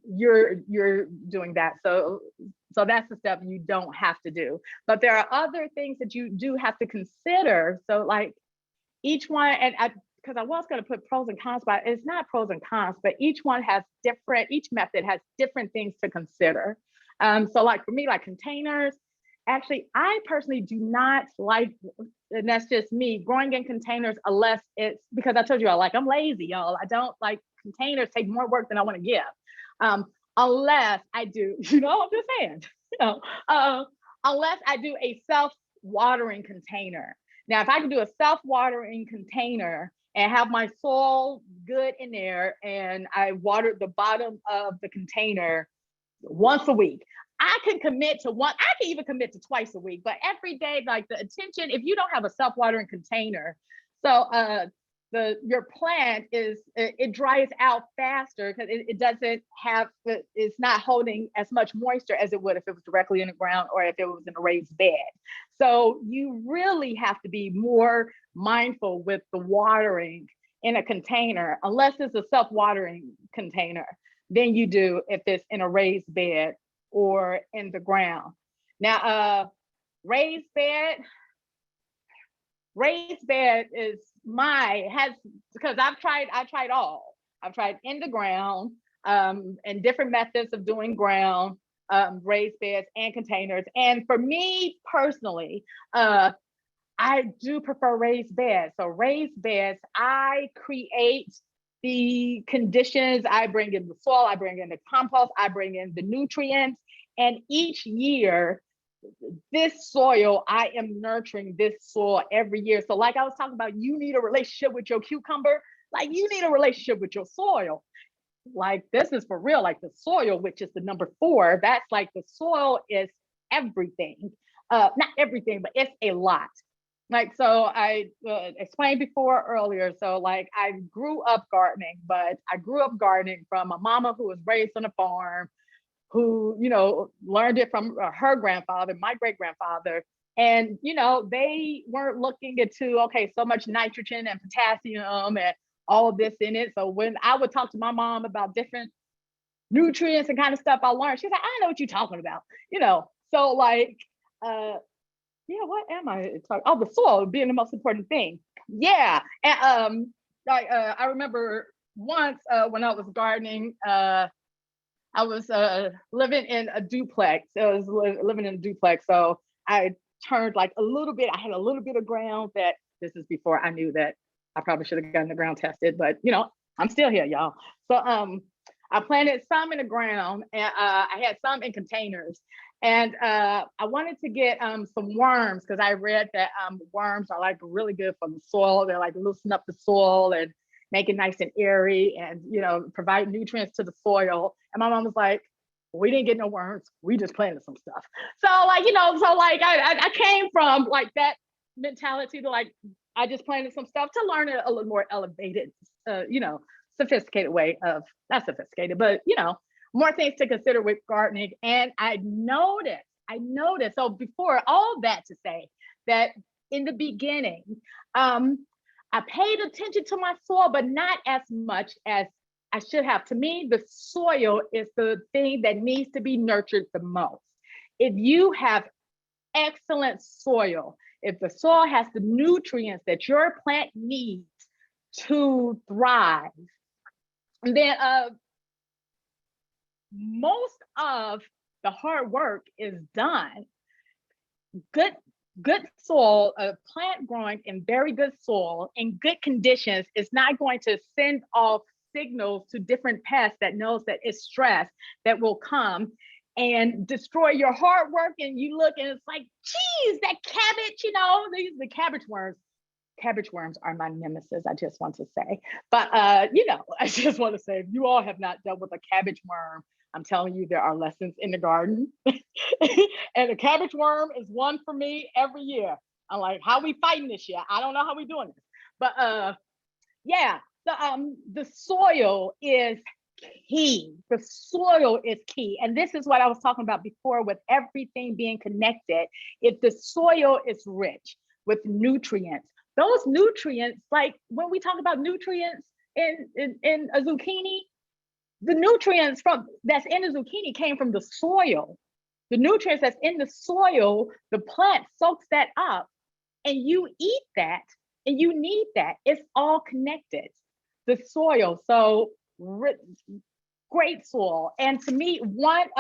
S1: you're doing that. So that's the step you don't have to do. But there are other things that you do have to consider. So like each one, because I was going to put pros and cons, but it's not pros and cons, but each method has different things to consider. So like for me, like containers, actually, I personally do not like, and that's just me, growing in containers unless it's, because I told you, I'm lazy, y'all. I don't like containers, take more work than I want to give. Unless I do, I'm just saying, unless I do a self-watering container. Now, if I can do a self-watering container and have my soil good in there and I water the bottom of the container once a week, I can commit to one, I can even commit to twice a week, but every day, like the attention, if you don't have a self-watering container, so your plant it dries out faster because it doesn't have, it's not holding as much moisture as it would if it was directly in the ground or if it was in a raised bed. So you really have to be more mindful with the watering in a container, unless it's a self-watering container, than you do if it's in a raised bed or in the ground. Now, raised bed is because I tried all. I've tried in the ground, and different methods of doing ground, raised beds and containers. And for me personally, I do prefer raised beds. So raised beds, I create the conditions, I bring in the soil, I bring in the compost, I bring in the nutrients, and each year, this soil, I am nurturing this soil every year. So like I was talking about, you need a relationship with your cucumber, like you need a relationship with your soil. Like this is for real, like the soil, which is the number 4, that's like the soil is everything. Not everything, but it's a lot. Like, so I explained before earlier, so like I grew up gardening, but I grew up gardening from a mama who was raised on a farm, who, learned it from her grandfather, my great grandfather. And, they weren't looking into, okay, so much nitrogen and potassium and all of this in it. So when I would talk to my mom about different nutrients and kind of stuff I learned, she's like, I know what you're talking about, So like, what am I talking? Oh, the soil being the most important thing. Yeah. And I remember once when I was gardening, I was living in a duplex. Living in a duplex. So I turned like a little bit, I had a little bit of ground that, this is before I knew that I probably should have gotten the ground tested, but I'm still here, y'all. So I planted some in the ground and I had some in containers. And I wanted to get some worms because I read that worms are like really good for the soil. They're like loosen up the soil and make it nice and airy and, provide nutrients to the soil. And my mom was like, we didn't get no worms. We just planted some stuff. So like, I came from like that mentality to like, I just planted some stuff to learn a little more elevated, sophisticated way of, not sophisticated, but, more things to consider with gardening. And I noticed, so before all that to say that in the beginning, I paid attention to my soil, but not as much as I should have. To me, the soil is the thing that needs to be nurtured the most. If you have excellent soil, if the soil has the nutrients that your plant needs to thrive, then most of the hard work is done. Good soil, a plant growing in very good soil in good conditions is not going to send off signals to different pests that knows that it's stress that will come and destroy your hard work. And you look and it's like, geez, that cabbage, the cabbage worms. Cabbage worms are my nemesis, I just want to say. But, I just want to say, if you all have not dealt with a cabbage worm, I'm telling you, there are lessons in the garden. And the cabbage worm is one for me every year. I'm like, how we fighting this year? I don't know how we doing this. But the soil is key. The soil is key. And this is what I was talking about before with everything being connected. If the soil is rich with nutrients, those nutrients, like when we talk about nutrients in a zucchini, the nutrients that's in the zucchini came from the soil. The nutrients that's in the soil, the plant soaks that up and you eat that and you need that. It's all connected. The soil, so great soil. And to me, once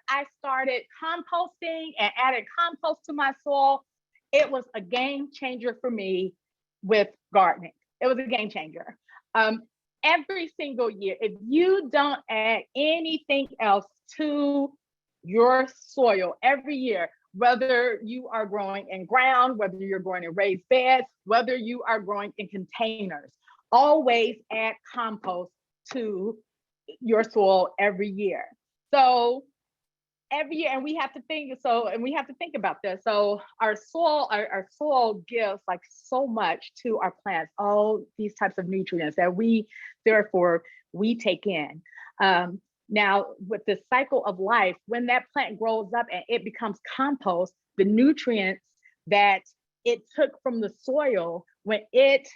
S1: I started composting and added compost to my soil, it was a game changer for me with gardening. It was a game changer. Every single year, if you don't add anything else to your soil every year, whether you are growing in ground, whether you're growing in raised beds, whether you are growing in containers, always add compost to your soil every year. So every year, and we have to think about this. So our soil gives like so much to our plants, all these types of nutrients that we therefore we take in. Now with the cycle of life, when that plant grows up and it becomes compost, the nutrients that it took from the soil, when it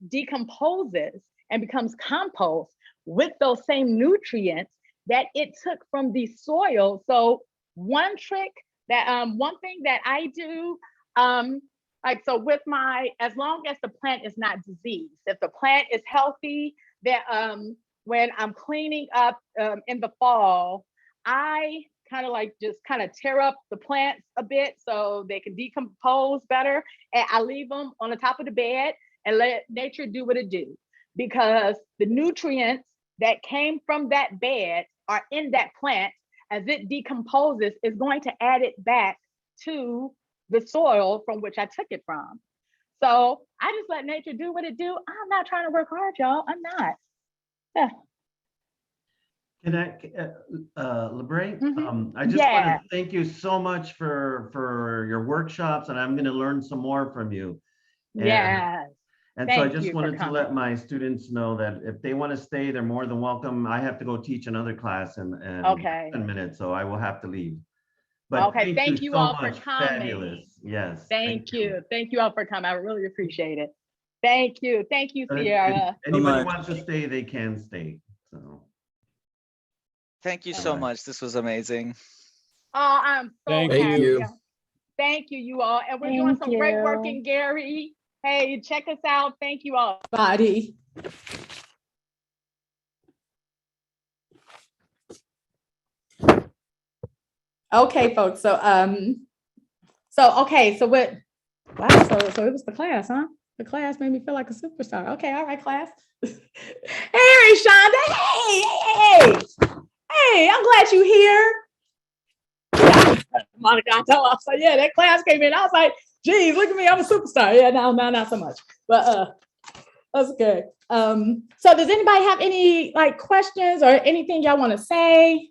S1: decomposes and becomes compost with those same nutrients that it took from the soil. So one trick that one thing that I do, like so with my, as long as the plant is not diseased, if the plant is healthy, that when I'm cleaning up in the fall, I kind of like just kind of tear up the plants a bit so they can decompose better, and I leave them on the top of the bed and let nature do what it do, because the nutrients that came from that bed are in that plant. As it decomposes, is going to add it back to the soil from which I took it from. So I just let nature do what it do. I'm not trying to work hard, y'all. I'm not. Yeah.
S2: Can I, LaBrae?
S1: Mhm.
S2: I just want
S1: Yeah.
S2: to thank you so much for your workshops, and I'm going to learn some more from you. And,
S1: Yes.
S2: and so I
S1: Thank
S2: just
S1: you for
S2: wanted to let
S1: coming.
S2: my students know that if they want to stay, they're more than welcome. I have to go teach another class in
S1: Okay.
S2: 10 minutes, so I will have to leave. But
S1: Okay.
S2: thank you
S1: Thank you
S2: so
S1: all for
S2: much.
S1: coming.
S2: Fabulous. Yes.
S1: Thank you. Thank you all for coming. I really appreciate it. Thank you. Thank you,
S2: If
S1: Sierra.
S2: anybody
S5: much.
S2: wants to stay, they can stay. So.
S6: Thank you
S2: All
S6: so
S2: right.
S6: much. This was amazing.
S1: Oh, I'm so
S4: Thank
S1: happy.
S4: you.
S1: Thank you, you all. And we're doing
S3: Thank
S1: some great work
S3: you.
S1: in Gary. Hey, check us out. Thank you all.
S7: Body. Okay, folks. So okay, so what, wow, so it was the class, huh? The class made me feel like a superstar. Okay, all right, class. Hey, Rashonda. Hey, I'm glad you here. Monica, I tell her, so yeah, that class came in. I was like, geez, look at me, I'm a superstar. Yeah, no, not so much. But that's okay. So does anybody have any like questions or anything y'all want to say?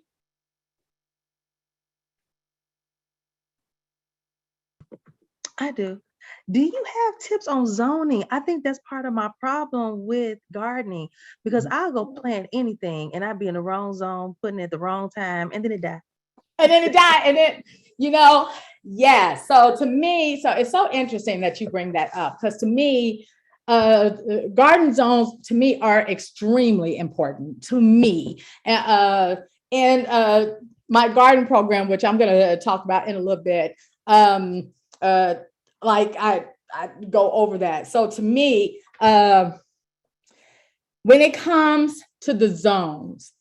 S8: I do. Do you have tips on zoning? I think that's part of my problem with gardening, because I'll go plant anything and I'd be in the wrong zone, putting it at the wrong time, and then it died.
S7: And then it died, and then, you know, yeah. So to me, so it's so interesting that you bring that up, because to me, garden zones to me are extremely important to me. And my garden program, which I'm going to talk about in a little bit, like I go over that. So to me, when it comes to the zones,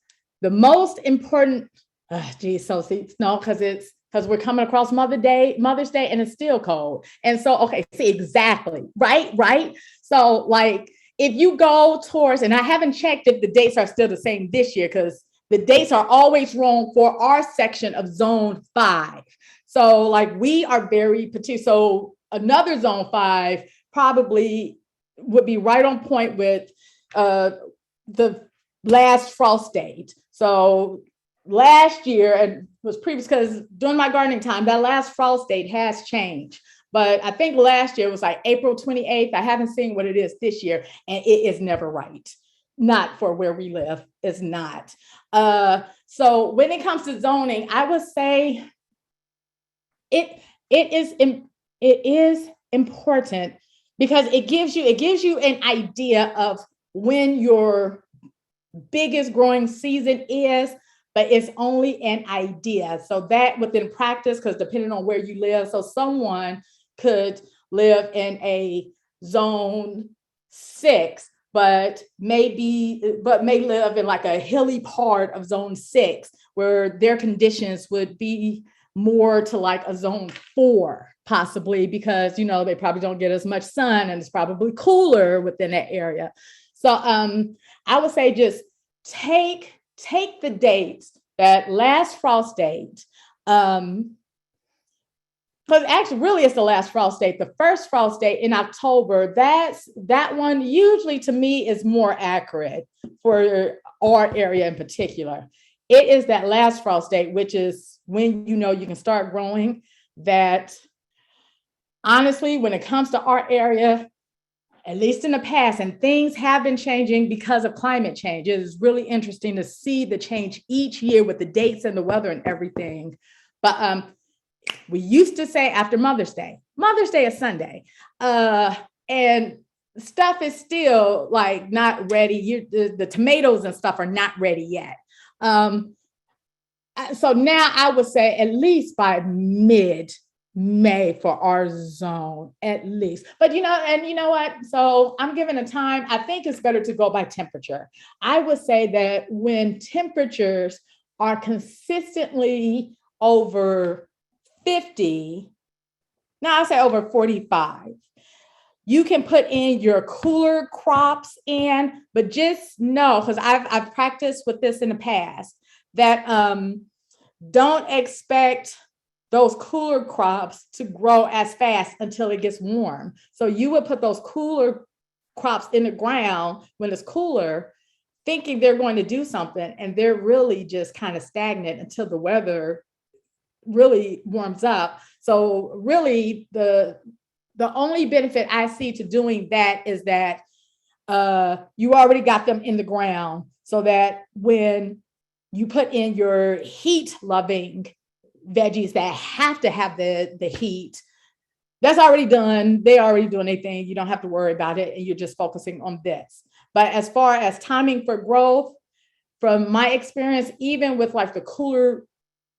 S7: the most important, so see, no, because we're coming across Mother's Day, and it's still cold. And so, okay, see, exactly, right? So like, if you go towards, and I haven't checked if the dates are still the same this year, because the dates are always wrong for our section of Zone 5. So like, we are very particular. So another Zone 5 probably would be right on point with the last frost date. So last year, and was previous, because during my gardening time, that last frost date has changed. But I think last year was like April 28th. I haven't seen what it is this year, and it is never right. Not for where we live, it's not. So when it comes to zoning, I would say it is important, because it gives you an idea of when your biggest growing season is, but it's only an idea. So that within practice, because depending on where you live, so someone could live in a zone 6, but may live in like a hilly part of zone 6, where their conditions would be more to like a zone 4, possibly, because, you know, they probably don't get as much sun and it's probably cooler within that area. So I would say just take the dates, that last frost date, because actually really it's the last frost date. The first frost date in October, that one usually to me is more accurate for our area in particular. It is that last frost date, which is when you know you can start growing. That honestly, when it comes to our area, at least in the past, and things have been changing because of climate change. It is really interesting to see the change each year with the dates and the weather and everything. But we used to say after Mother's Day. Mother's Day is Sunday. And stuff is still like not ready. The tomatoes and stuff are not ready yet. So now I would say at least by mid-May for our zone, at least. But you know what? So I'm giving a time. I think it's better to go by temperature. I would say that when temperatures are consistently over 50, now I'll say over 45, you can put in your cooler crops in, but just know, because I've practiced with this in the past, that don't expect those cooler crops to grow as fast until it gets warm. So you would put those cooler crops in the ground when it's cooler, thinking they're going to do something, and they're really just kind of stagnant until the weather really warms up. So really the only benefit I see to doing that is that you already got them in the ground, so that when you put in your heat loving veggies that have to have the heat, that's already done. They already doing anything. You don't have to worry about it. And you're just focusing on this. But as far as timing for growth, from my experience, even with like the cooler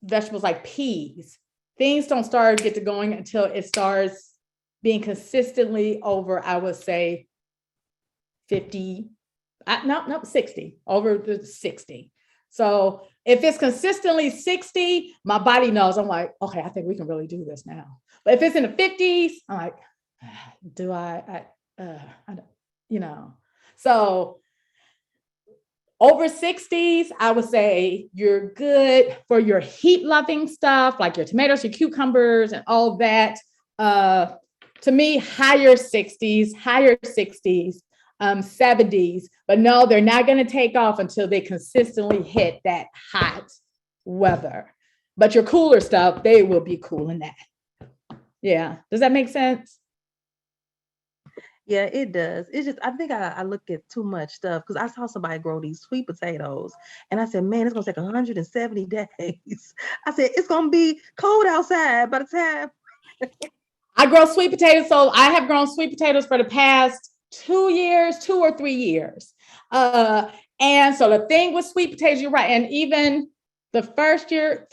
S7: vegetables like peas, things don't start get to going until it starts being consistently over, I would say 50, no, 60, over the 60. So if it's consistently 60, my body knows, I'm like, okay, I think we can really do this now. But if it's in the 50s, I'm like, do I don't, you know. So over 60s, I would say you're good for your heat loving stuff, like your tomatoes, your cucumbers and all that. To me, higher 60s, 70s, but no, they're not going to take off until they consistently hit that hot weather. But your cooler stuff, they will be cool in that. Yeah. Does that make sense?
S8: Yeah, it does. It's just, I think I look at too much stuff, because I saw somebody grow these sweet potatoes and I said, man, it's going to take 170 days. I said, it's going to be cold outside by the time.
S7: I grow sweet potatoes. So I have grown sweet potatoes for the past 2 or 3 years. And so the thing with sweet potatoes, you're right. And even the first year,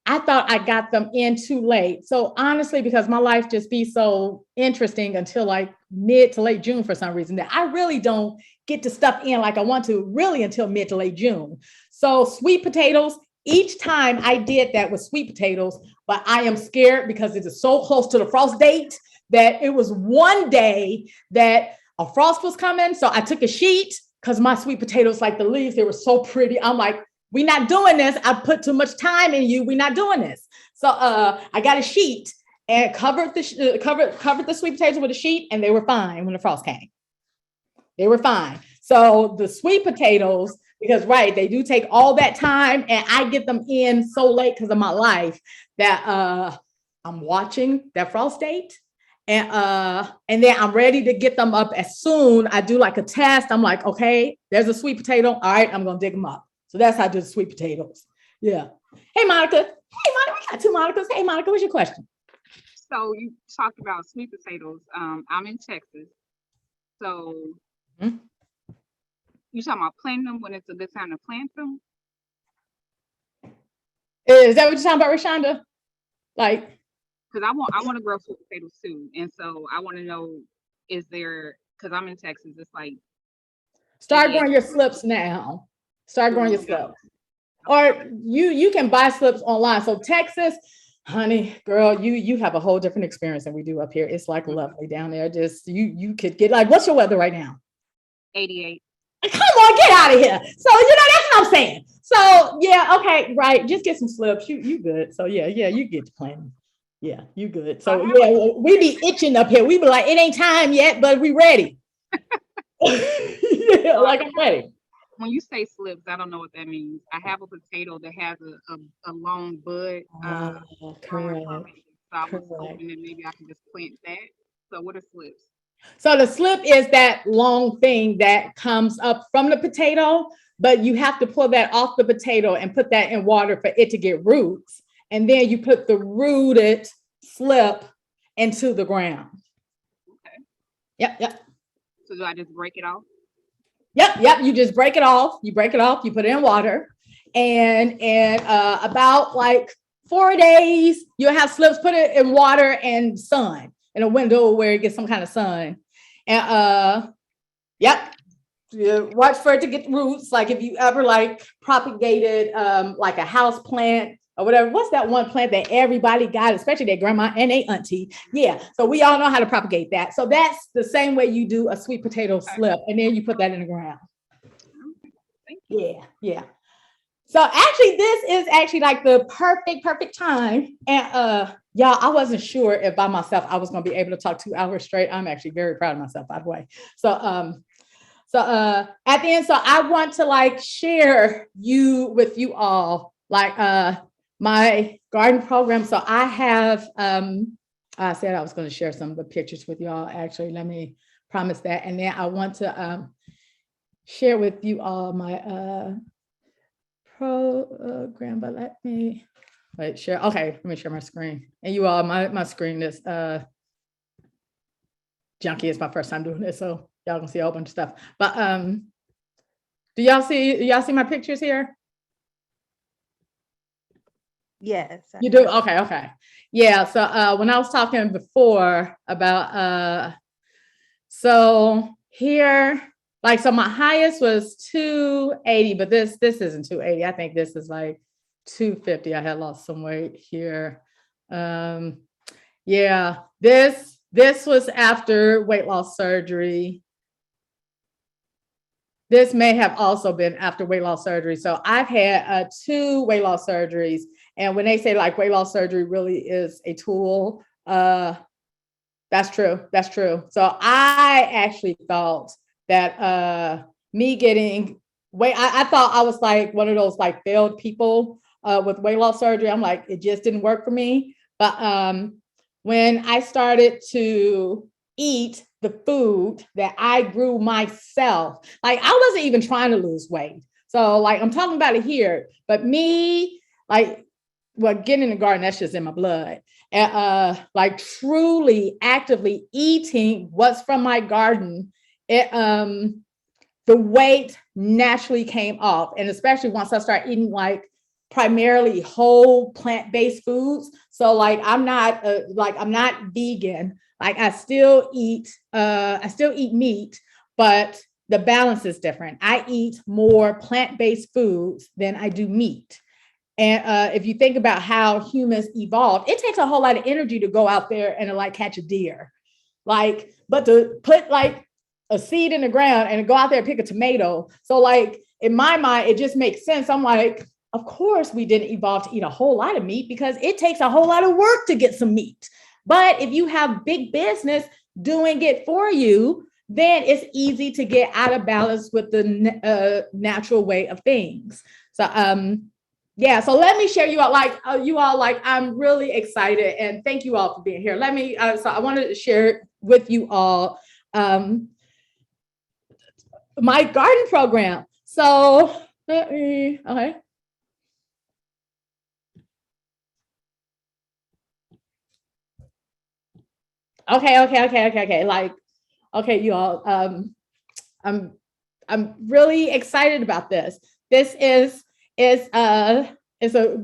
S7: I thought I got them in too late. So honestly, because my life just be so interesting until like mid to late June for some reason, that I really don't get the stuff in like I want to really until mid to late June. So sweet potatoes, each time I did that with sweet potatoes, but I am scared because it is so close to the frost date that it was one day that a frost was coming. So I took a sheet, because my sweet potatoes, like the leaves, they were so pretty. I'm like, we're not doing this. I put too much time in you. We're not doing this. So I got a sheet and covered the sweet potatoes with a sheet, and they were fine when the frost came. They were fine. So the sweet potatoes, because right, they do take all that time, and I get them in so late because of my life that I'm watching that frost date. And then I'm ready to get them up as soon. I do like a test. I'm like, okay, there's a sweet potato. All right, I'm gonna dig them up. So that's how I do the sweet potatoes. Yeah. Hey, Monica. Hey, Monica. We got two Monicas. Hey, Monica, what's your question?
S9: So you talked about sweet potatoes. I'm in Texas. So you talking about planting them when it's a good time to plant them?
S7: Is that what you're talking about, Rashonda? Like,
S9: because I want to grow sweet potatoes too, and so I want to know, is there, because I'm in Texas, it's like
S7: start growing your slips now. Start growing your slips, or you can buy slips online. So Texas, honey, girl, you have a whole different experience than we do up here. It's like lovely down there. Just you could get, like, what's your weather right now?
S9: 88.
S7: Come on, get out of here. So that's what I'm saying. So yeah, okay, right. Just get some slips. You good. So yeah, you get to planning. Yeah, you good. So yeah, we be itching up here. We be like, it ain't time yet, but we ready. Yeah, like I'm ready.
S9: When you say slips, I don't know what that means. I have a potato that has a long bud growing from
S7: Correct.
S9: it. So I was
S7: Correct.
S9: hoping that maybe I can just plant that. So what are slips?
S7: So the slip is that long thing that comes up from the potato, but you have to pull that off the potato and put that in water for it to get roots. And then you put the rooted slip into the ground.
S9: Okay.
S7: Yep.
S9: So do I just break it off?
S7: Yep. You just break it off. You break it off. You put it in water, and about like 4 days, you'll have slips. Put it in water and sun in a window where it gets some kind of sun. And yep. You watch for it to get roots. Like if you ever like propagated like a house plant or whatever. What's that one plant that everybody got, especially their grandma and their auntie? Yeah. So we all know how to propagate that. So that's the same way you do a sweet potato slip, and then you put that in the ground. Yeah. So actually, this is actually like the perfect time. And y'all, I wasn't sure if by myself I was gonna be able to talk 2 hours straight. I'm actually very proud of myself, by the way. So at the end, so I want to like share with you all like my garden program. So I have I said I was going to share some of the pictures with you all. Actually, let me promise that. And then I want to share with you all my program, but let me share. Okay, let me share my screen. And you all, my screen is junky. It's my first time doing this, so y'all gonna see a whole bunch of stuff. But do y'all see my pictures here?
S8: Yes.
S7: You do? Okay. Yeah, so when I was talking before about so here, like, so my highest was 280, but this isn't 280. I think this is like 250. I had lost some weight here. Yeah, this was after weight loss surgery. This may have also been after weight loss surgery. So I've had 2 weight loss surgeries. And when they say like weight loss surgery really is a tool, that's true. So I actually thought that me getting weight, I thought I was like one of those like failed people with weight loss surgery. I'm like, it just didn't work for me. But when I started to eat the food that I grew myself, like I wasn't even trying to lose weight. So like I'm talking about it here, but me, like, well, getting in the garden, that's just in my blood. And like truly actively eating what's from my garden, the weight naturally came off. And especially once I started eating like primarily whole plant-based foods. So like I'm not vegan. Like I still eat meat, but the balance is different. I eat more plant-based foods than I do meat. And if you think about how humans evolved, it takes a whole lot of energy to go out there and like catch a deer. Like, but to put like a seed in the ground and go out there and pick a tomato. So like in my mind, it just makes sense. I'm like, of course we didn't evolve to eat a whole lot of meat because it takes a whole lot of work to get some meat. But if you have big business doing it for you, then it's easy to get out of balance with the natural way of things. So yeah, so let me share you all like I'm really excited and thank you all for being here. Let me so I wanted to share with you all my garden program. So let me Okay. Like, okay, you all, I'm really excited about this. This is a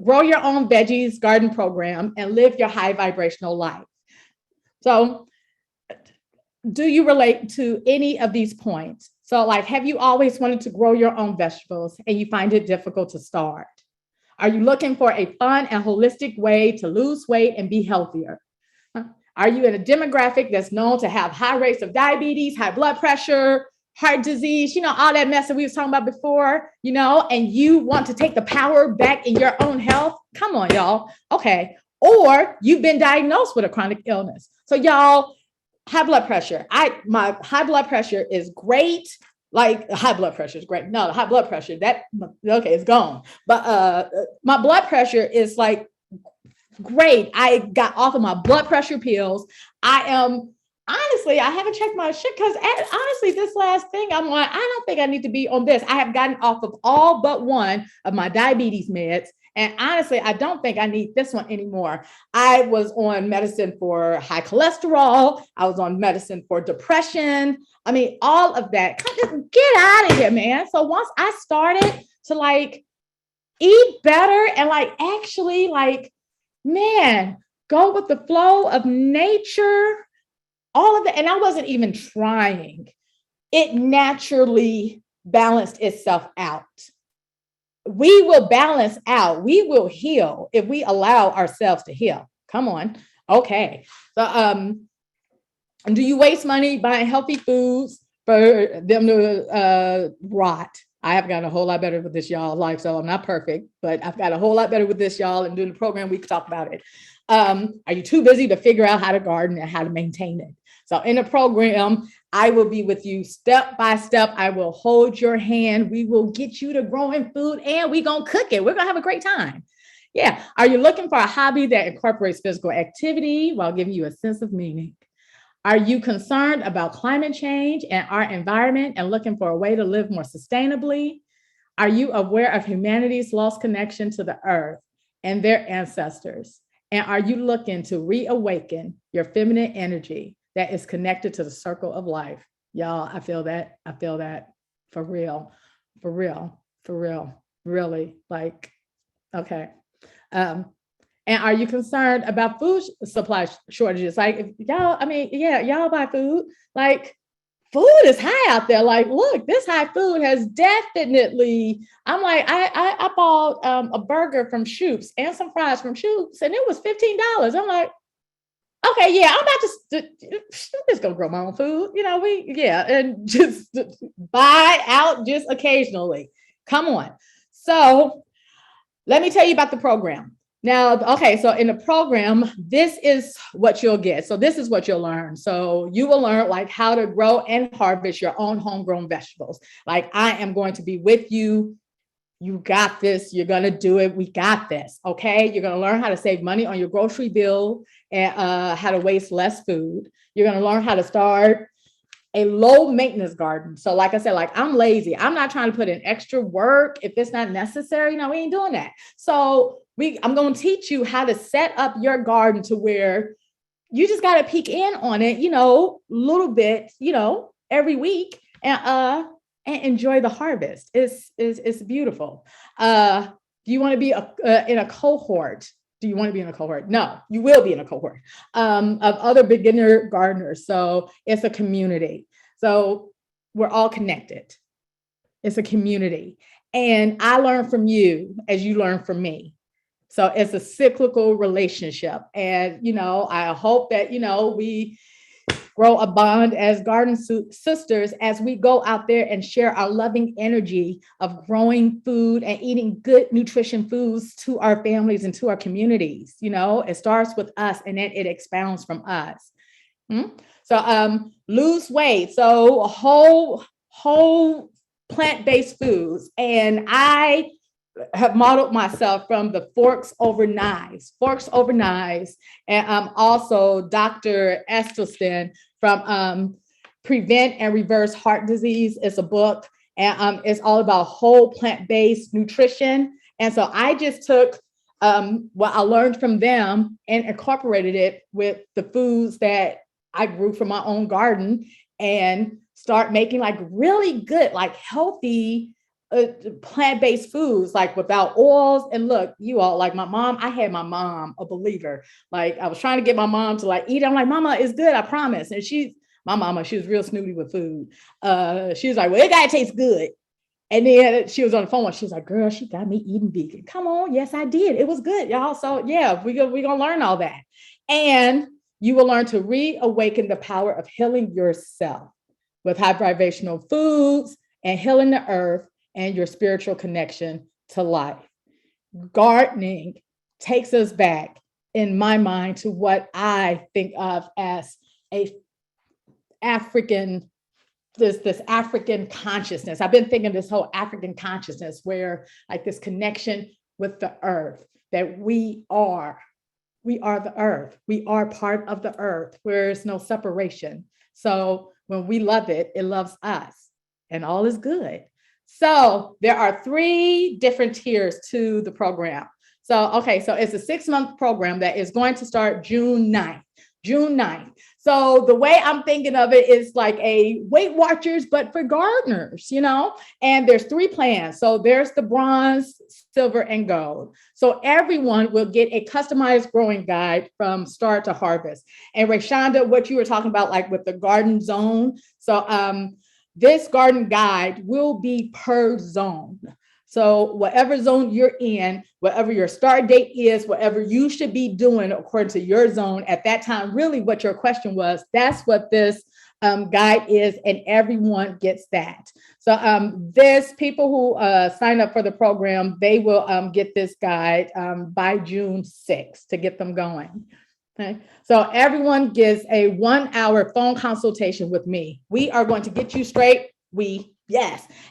S7: grow your own veggies garden program and live your high vibrational life. So do you relate to any of these points? So like, have you always wanted to grow your own vegetables and you find it difficult to start? Are you looking for a fun and holistic way to lose weight and be healthier? Are you in a demographic that's known to have high rates of diabetes, high blood pressure, heart disease, all that mess that we was talking about before, and you want to take the power back in your own health. Come on, y'all. Okay. Or you've been diagnosed with a chronic illness. So y'all, high blood pressure. My high blood pressure is great. Like high blood pressure is great. No, the high blood pressure, it's gone. But my blood pressure is like great. I got off of my blood pressure pills. Honestly, I haven't checked my shit because honestly, this last thing, I'm like, I don't think I need to be on this. I have gotten off of all but one of my diabetes meds. And honestly, I don't think I need this one anymore. I was on medicine for high cholesterol. I was on medicine for depression. I mean, all of that. Get out of here, man. So once I started to like eat better and like actually like, man, go with the flow of nature, all of that. And I wasn't even trying. It naturally balanced itself out. We will balance out. We will heal if we allow ourselves to heal. Come on. Okay. So, do you waste money buying healthy foods for them to rot? I have gotten a whole lot better with this, y'all. Like, so I'm not perfect, but I've got a whole lot better with this, y'all. And doing the program, we can talk about it. Are you too busy to figure out how to garden and how to maintain it? So in the program, I will be with you step by step. I will hold your hand. We will get you to growing food and we're going to cook it. We're going to have a great time. Yeah. Are you looking for a hobby that incorporates physical activity while giving you a sense of meaning? Are you concerned about climate change and our environment and looking for a way to live more sustainably? Are you aware of humanity's lost connection to the earth and their ancestors? And are you looking to reawaken your feminine energy that is connected to the circle of life? Y'all, I feel that. I feel that for real, for real, for real, really. Like, okay. And are you concerned about food supply shortages? Like, if y'all, I mean, yeah, y'all buy food. Like, food is high out there. Like, look, this high food has definitely. I'm like, I bought a burger from Shoop's and some fries from Shoop's, and it was $15. I'm like, okay, yeah, I'm about to just go grow my own food. And just buy out just occasionally. Come on. So let me tell you about the program. Now, okay, so in the program, this is what you'll get. So this is what you'll learn. So you will learn like how to grow and harvest your own homegrown vegetables. Like I am going to be with you. You got this. You're going to do it. We got this. Okay. You're going to learn how to save money on your grocery bill and how to waste less food. You're going to learn how to start a low maintenance garden. So like I said, like I'm lazy. I'm not trying to put in extra work if it's not necessary. No, we ain't doing that. So I'm going to teach you how to set up your garden to where you just got to peek in on it, a little bit, every week and enjoy the harvest. It's beautiful. Do you want to be in a cohort? Do you want to be in a cohort? No, you will be in a cohort of other beginner gardeners. So it's a community. So we're all connected. It's a community. And I learn from you as you learn from me. So it's a cyclical relationship. And, I hope that, we grow a bond as garden sisters as we go out there and share our loving energy of growing food and eating good nutrition foods to our families and to our communities. It starts with us and then it expounds from us. So lose weight. So whole plant-based foods. And I have modeled myself from the Forks Over Knives, and also Dr. Estelston from Prevent and Reverse Heart Disease. It's a book, and it's all about whole plant-based nutrition. And so I just took what I learned from them and incorporated it with the foods that I grew from my own garden and start making like really good, like healthy plant-based foods, like without oils. And look, you all, like my mom, I had my mom a believer. Like I was trying to get my mom to like eat. I'm like, Mama, it's good, I promise. And she was real snooty with food. She was like, well, it gotta taste good. And then she was on the phone. She was like, girl, she got me eating vegan. Come on. Yes, I did. It was good, y'all. So yeah, we're gonna learn all that. And you will learn to reawaken the power of healing yourself with high vibrational foods and healing the earth and your spiritual connection to life. Gardening takes us back, in my mind, to what I think of as a African, this African consciousness. I've been thinking this whole African consciousness where like this connection with the earth, that we are the earth. We are part of the earth. There is no separation. So when we love it, it loves us, and all is good. So there are 3 different tiers to the program. So, okay, so it's a 6-month program that is going to start June 9th. June 9th. So the way I'm thinking of it is like a Weight Watchers, but for gardeners, you know, and there's 3 plans. So there's the bronze, silver, and gold. So everyone will get a customized growing guide from start to harvest. And Rayshonda, what you were talking about, like with the garden zone. So this garden guide will be per zone. So whatever zone you're in, whatever your start date is, whatever you should be doing according to your zone at that time, really what your question was, that's what this guide is, and everyone gets that. So there's people who sign up for the program, they will get this guide by June 6th to get them going. Okay. So everyone gets a 1-hour phone consultation with me. We are going to get you straight.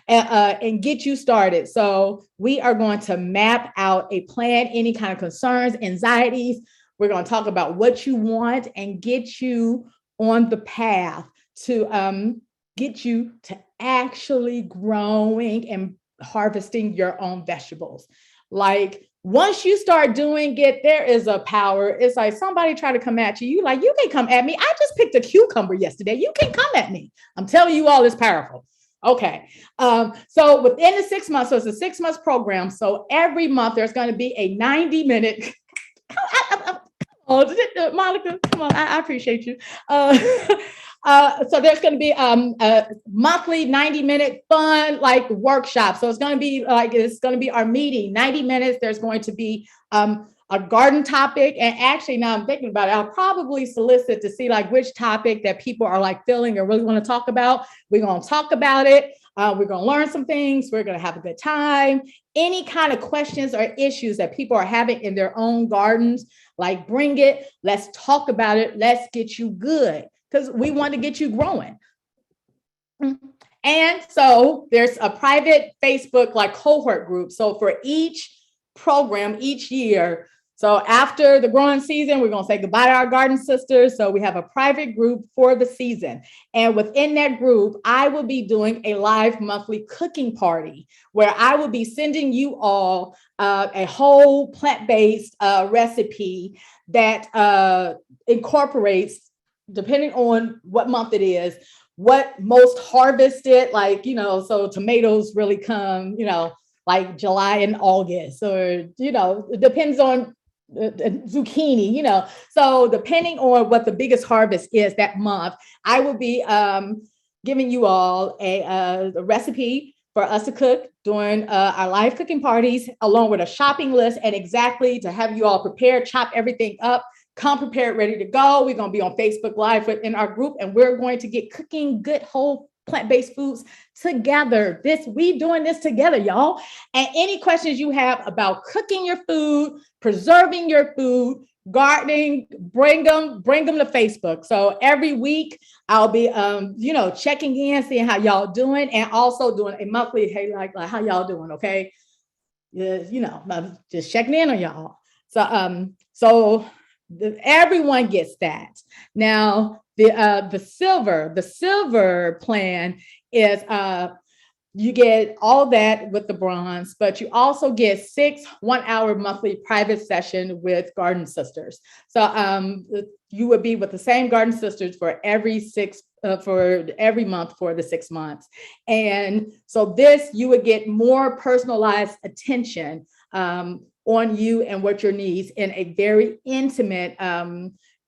S7: And get you started. So we are going to map out a plan, any kind of concerns, anxieties. We're going to talk about what you want and get you on the path to get you to actually growing and harvesting your own vegetables. Like once you start doing it, there is a power. It's like somebody try to come at you. You like, you can't come at me. I just picked a cucumber yesterday. You can't come at me. I'm telling you all, it's powerful. Okay. So within the 6 months, so it's a 6 months program. So every month there's going to be a 90-minute. Monica, come on, I appreciate you. So there's going to be a monthly 90-minute fun like workshop. So it's going to be our meeting, 90 minutes. There's going to be a garden topic. And actually, now I'm thinking about it, I'll probably solicit to see like which topic that people are like feeling or really want to talk about. We're going to talk about it. We're going to learn some things. We're going to have a good time. Any kind of questions or issues that people are having in their own gardens, like bring it. Let's talk about it. Let's get you good, because we want to get you growing. And so there's a private Facebook like cohort group. So for each program each year, so after the growing season, we're going to say goodbye to our garden sisters. So we have a private group for the season. And within that group, I will be doing a live monthly cooking party where I will be sending you all a whole plant-based recipe that incorporates, depending on what month it is, what most harvested, like, you know, so tomatoes really come, you know, like July and August, or, you know, it depends on zucchini, you know. So depending on what the biggest harvest is that month, I will be giving you all a recipe for us to cook during our live cooking parties, along with a shopping list and exactly to have you all prepared, chop everything up, come prepared, ready to go. We're going to be on Facebook Live in our group, and we're going to get cooking good, whole plant-based foods together. We doing this together, y'all. And any questions you have about cooking your food, preserving your food, gardening, bring them to Facebook. So every week I'll be, checking in, seeing how y'all doing, and also doing a monthly, hey, like how y'all doing, okay? I'm just checking in on y'all. So everyone gets that. Now, the silver plan is you get all that with the bronze, but you also get 6 1-hour monthly private session with Garden Sisters. So you would be with the same Garden Sisters for every month for the 6 months. And so you would get more personalized attention on you and what your needs in a very intimate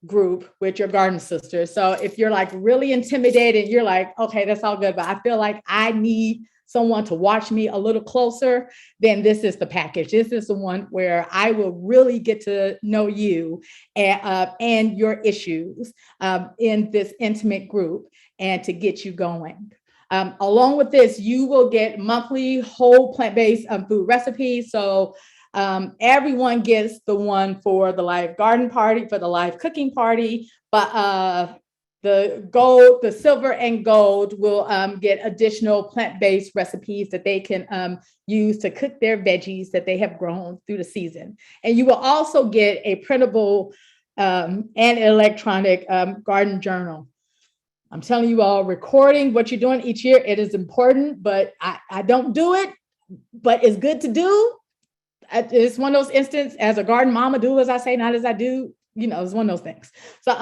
S7: group with your Garden Sisters. So if you're like really intimidated, you're like, okay, that's all good, but I feel like I need someone to watch me a little closer, then this is the package. This is the one where I will really get to know you and your issues in this intimate group and to get you going. Along with this, you will get monthly whole plant-based food recipes. So everyone gets the one for the live garden party, for the live cooking party, but the gold, the silver and gold will get additional plant-based recipes that they can use to cook their veggies that they have grown through the season. And you will also get a printable and electronic garden journal. I'm telling you all, recording what you're doing each year, it is important, but I don't do it, but it's good to do. It's one of those instances, as a garden mama, do as I say, not as I do. You know, it's one of those things. So,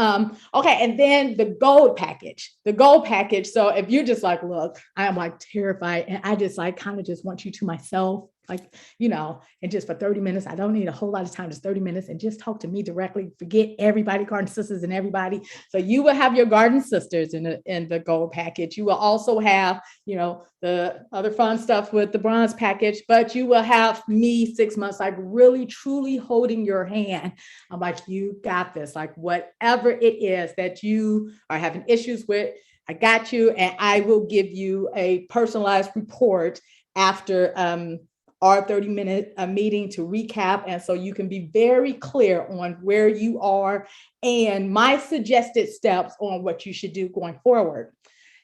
S7: okay. And then the gold package. So if you're just like, look, I am like terrified and I just like kind of just want you to myself, like, you know, and just for 30 minutes, I don't need a whole lot of time, just 30 minutes and just talk to me directly. Forget everybody, garden sisters and everybody. So you will have your garden sisters in the gold package. You will also have, you know, the other fun stuff with the bronze package, but you will have me 6 months, like really truly holding your hand. I'm like, you got this, like whatever it is that you are having issues with, I got you. And I will give you a personalized report after our 30-minute meeting to recap. And so you can be very clear on where you are and my suggested steps on what you should do going forward.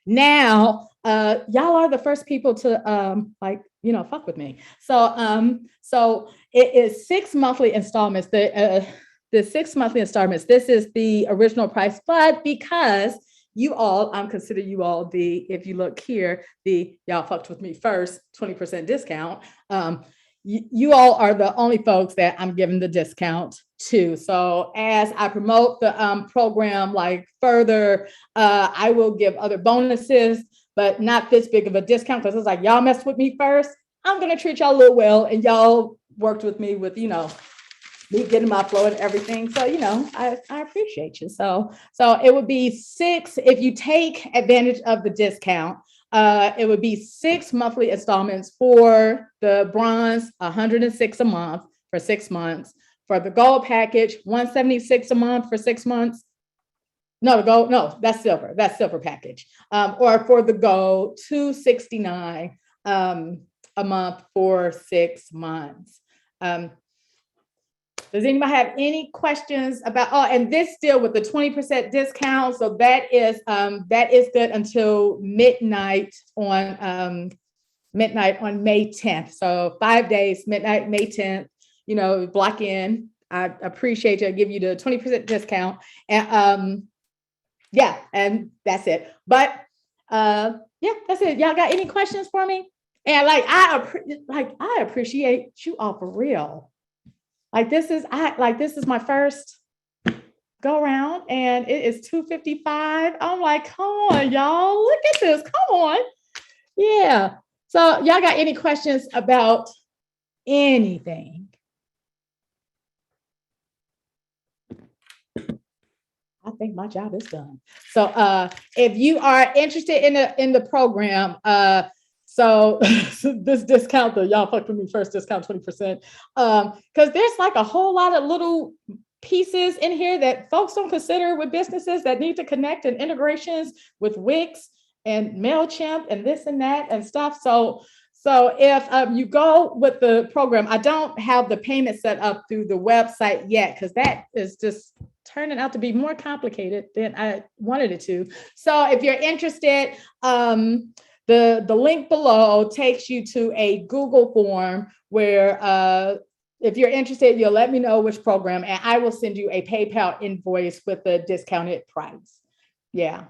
S7: Now, y'all are the first people to like, you know, fuck with me. So it is 6 monthly installments. The 6 monthly installments, this is the original price, but because you all, consider you all the, if you look here, the y'all fucked with me first, 20% discount. You all are the only folks that I'm giving the discount to. So as I promote the program like further, I will give other bonuses, but not this big of a discount because it's like y'all messed with me first. I'm gonna treat y'all a little well, and y'all worked with me with, you know, me getting my flow and everything. So, you know, I appreciate you. So it would be 6, if you take advantage of the discount, it would be 6 monthly installments for the bronze, 106 a month for 6 months. For the gold package, 176 a month for 6 months. No, the gold, no, that's silver package. Or for the gold, 269 a month for 6 months. Does anybody have any questions about, oh, and this still with the 20% discount. So that is good until midnight on May 10th. So 5 days, midnight, May 10th, you know, block in. I appreciate you. I give you the 20% discount. And yeah, and that's it. But yeah, that's it. Y'all got any questions for me? And like I appreciate you all for real. Like this is my first go around and it is 2:55. I'm like, come on, y'all, look at this. Come on. Yeah. So y'all got any questions about anything? I think my job is done. So if you are interested in the program, so this discount, the y'all fucked with me first discount 20%, because there's like a whole lot of little pieces in here that folks don't consider with businesses that need to connect and integrations with Wix and MailChimp and this and that and stuff. So if you go with the program, I don't have the payment set up through the website yet because that is just turning out to be more complicated than I wanted it to. So if you're interested, the link below takes you to a Google form where if you're interested, you'll let me know which program and I will send you a PayPal invoice with the discounted price. Yeah.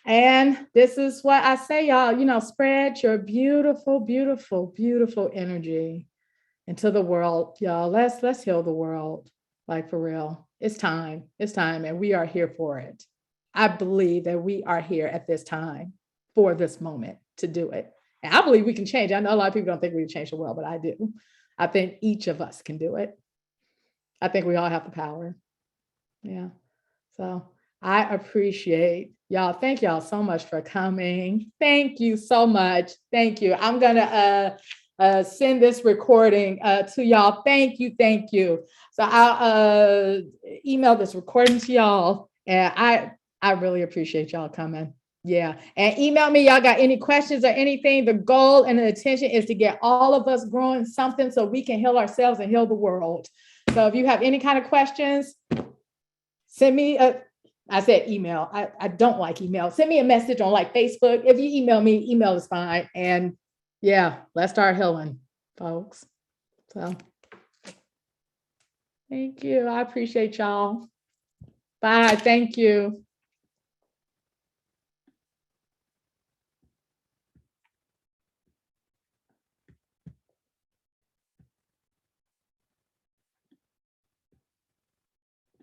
S7: And this is what I say, y'all, you know, spread your beautiful, beautiful, beautiful energy into the world, y'all. Let's heal the world, like for real. It's time, and we are here for it. I believe that we are here at this time for this moment to do it. And I believe we can change. I know a lot of people don't think we can change the world, but I do. I think each of us can do it. I think we all have the power. Yeah. So I appreciate y'all. Thank y'all so much for coming. Thank you so much. Thank you. I'm gonna send this recording to y'all. Thank you. Thank you. So I'll email this recording to y'all. And I really appreciate y'all coming. Yeah. And email me, y'all got any questions or anything. The goal and the intention is to get all of us growing something so we can heal ourselves and heal the world. So if you have any kind of questions, send me I said email. I don't like email. Send me a message on like Facebook. If you email me, email is fine. And yeah, let's start healing, folks. So thank you. I appreciate y'all. Bye. Thank you.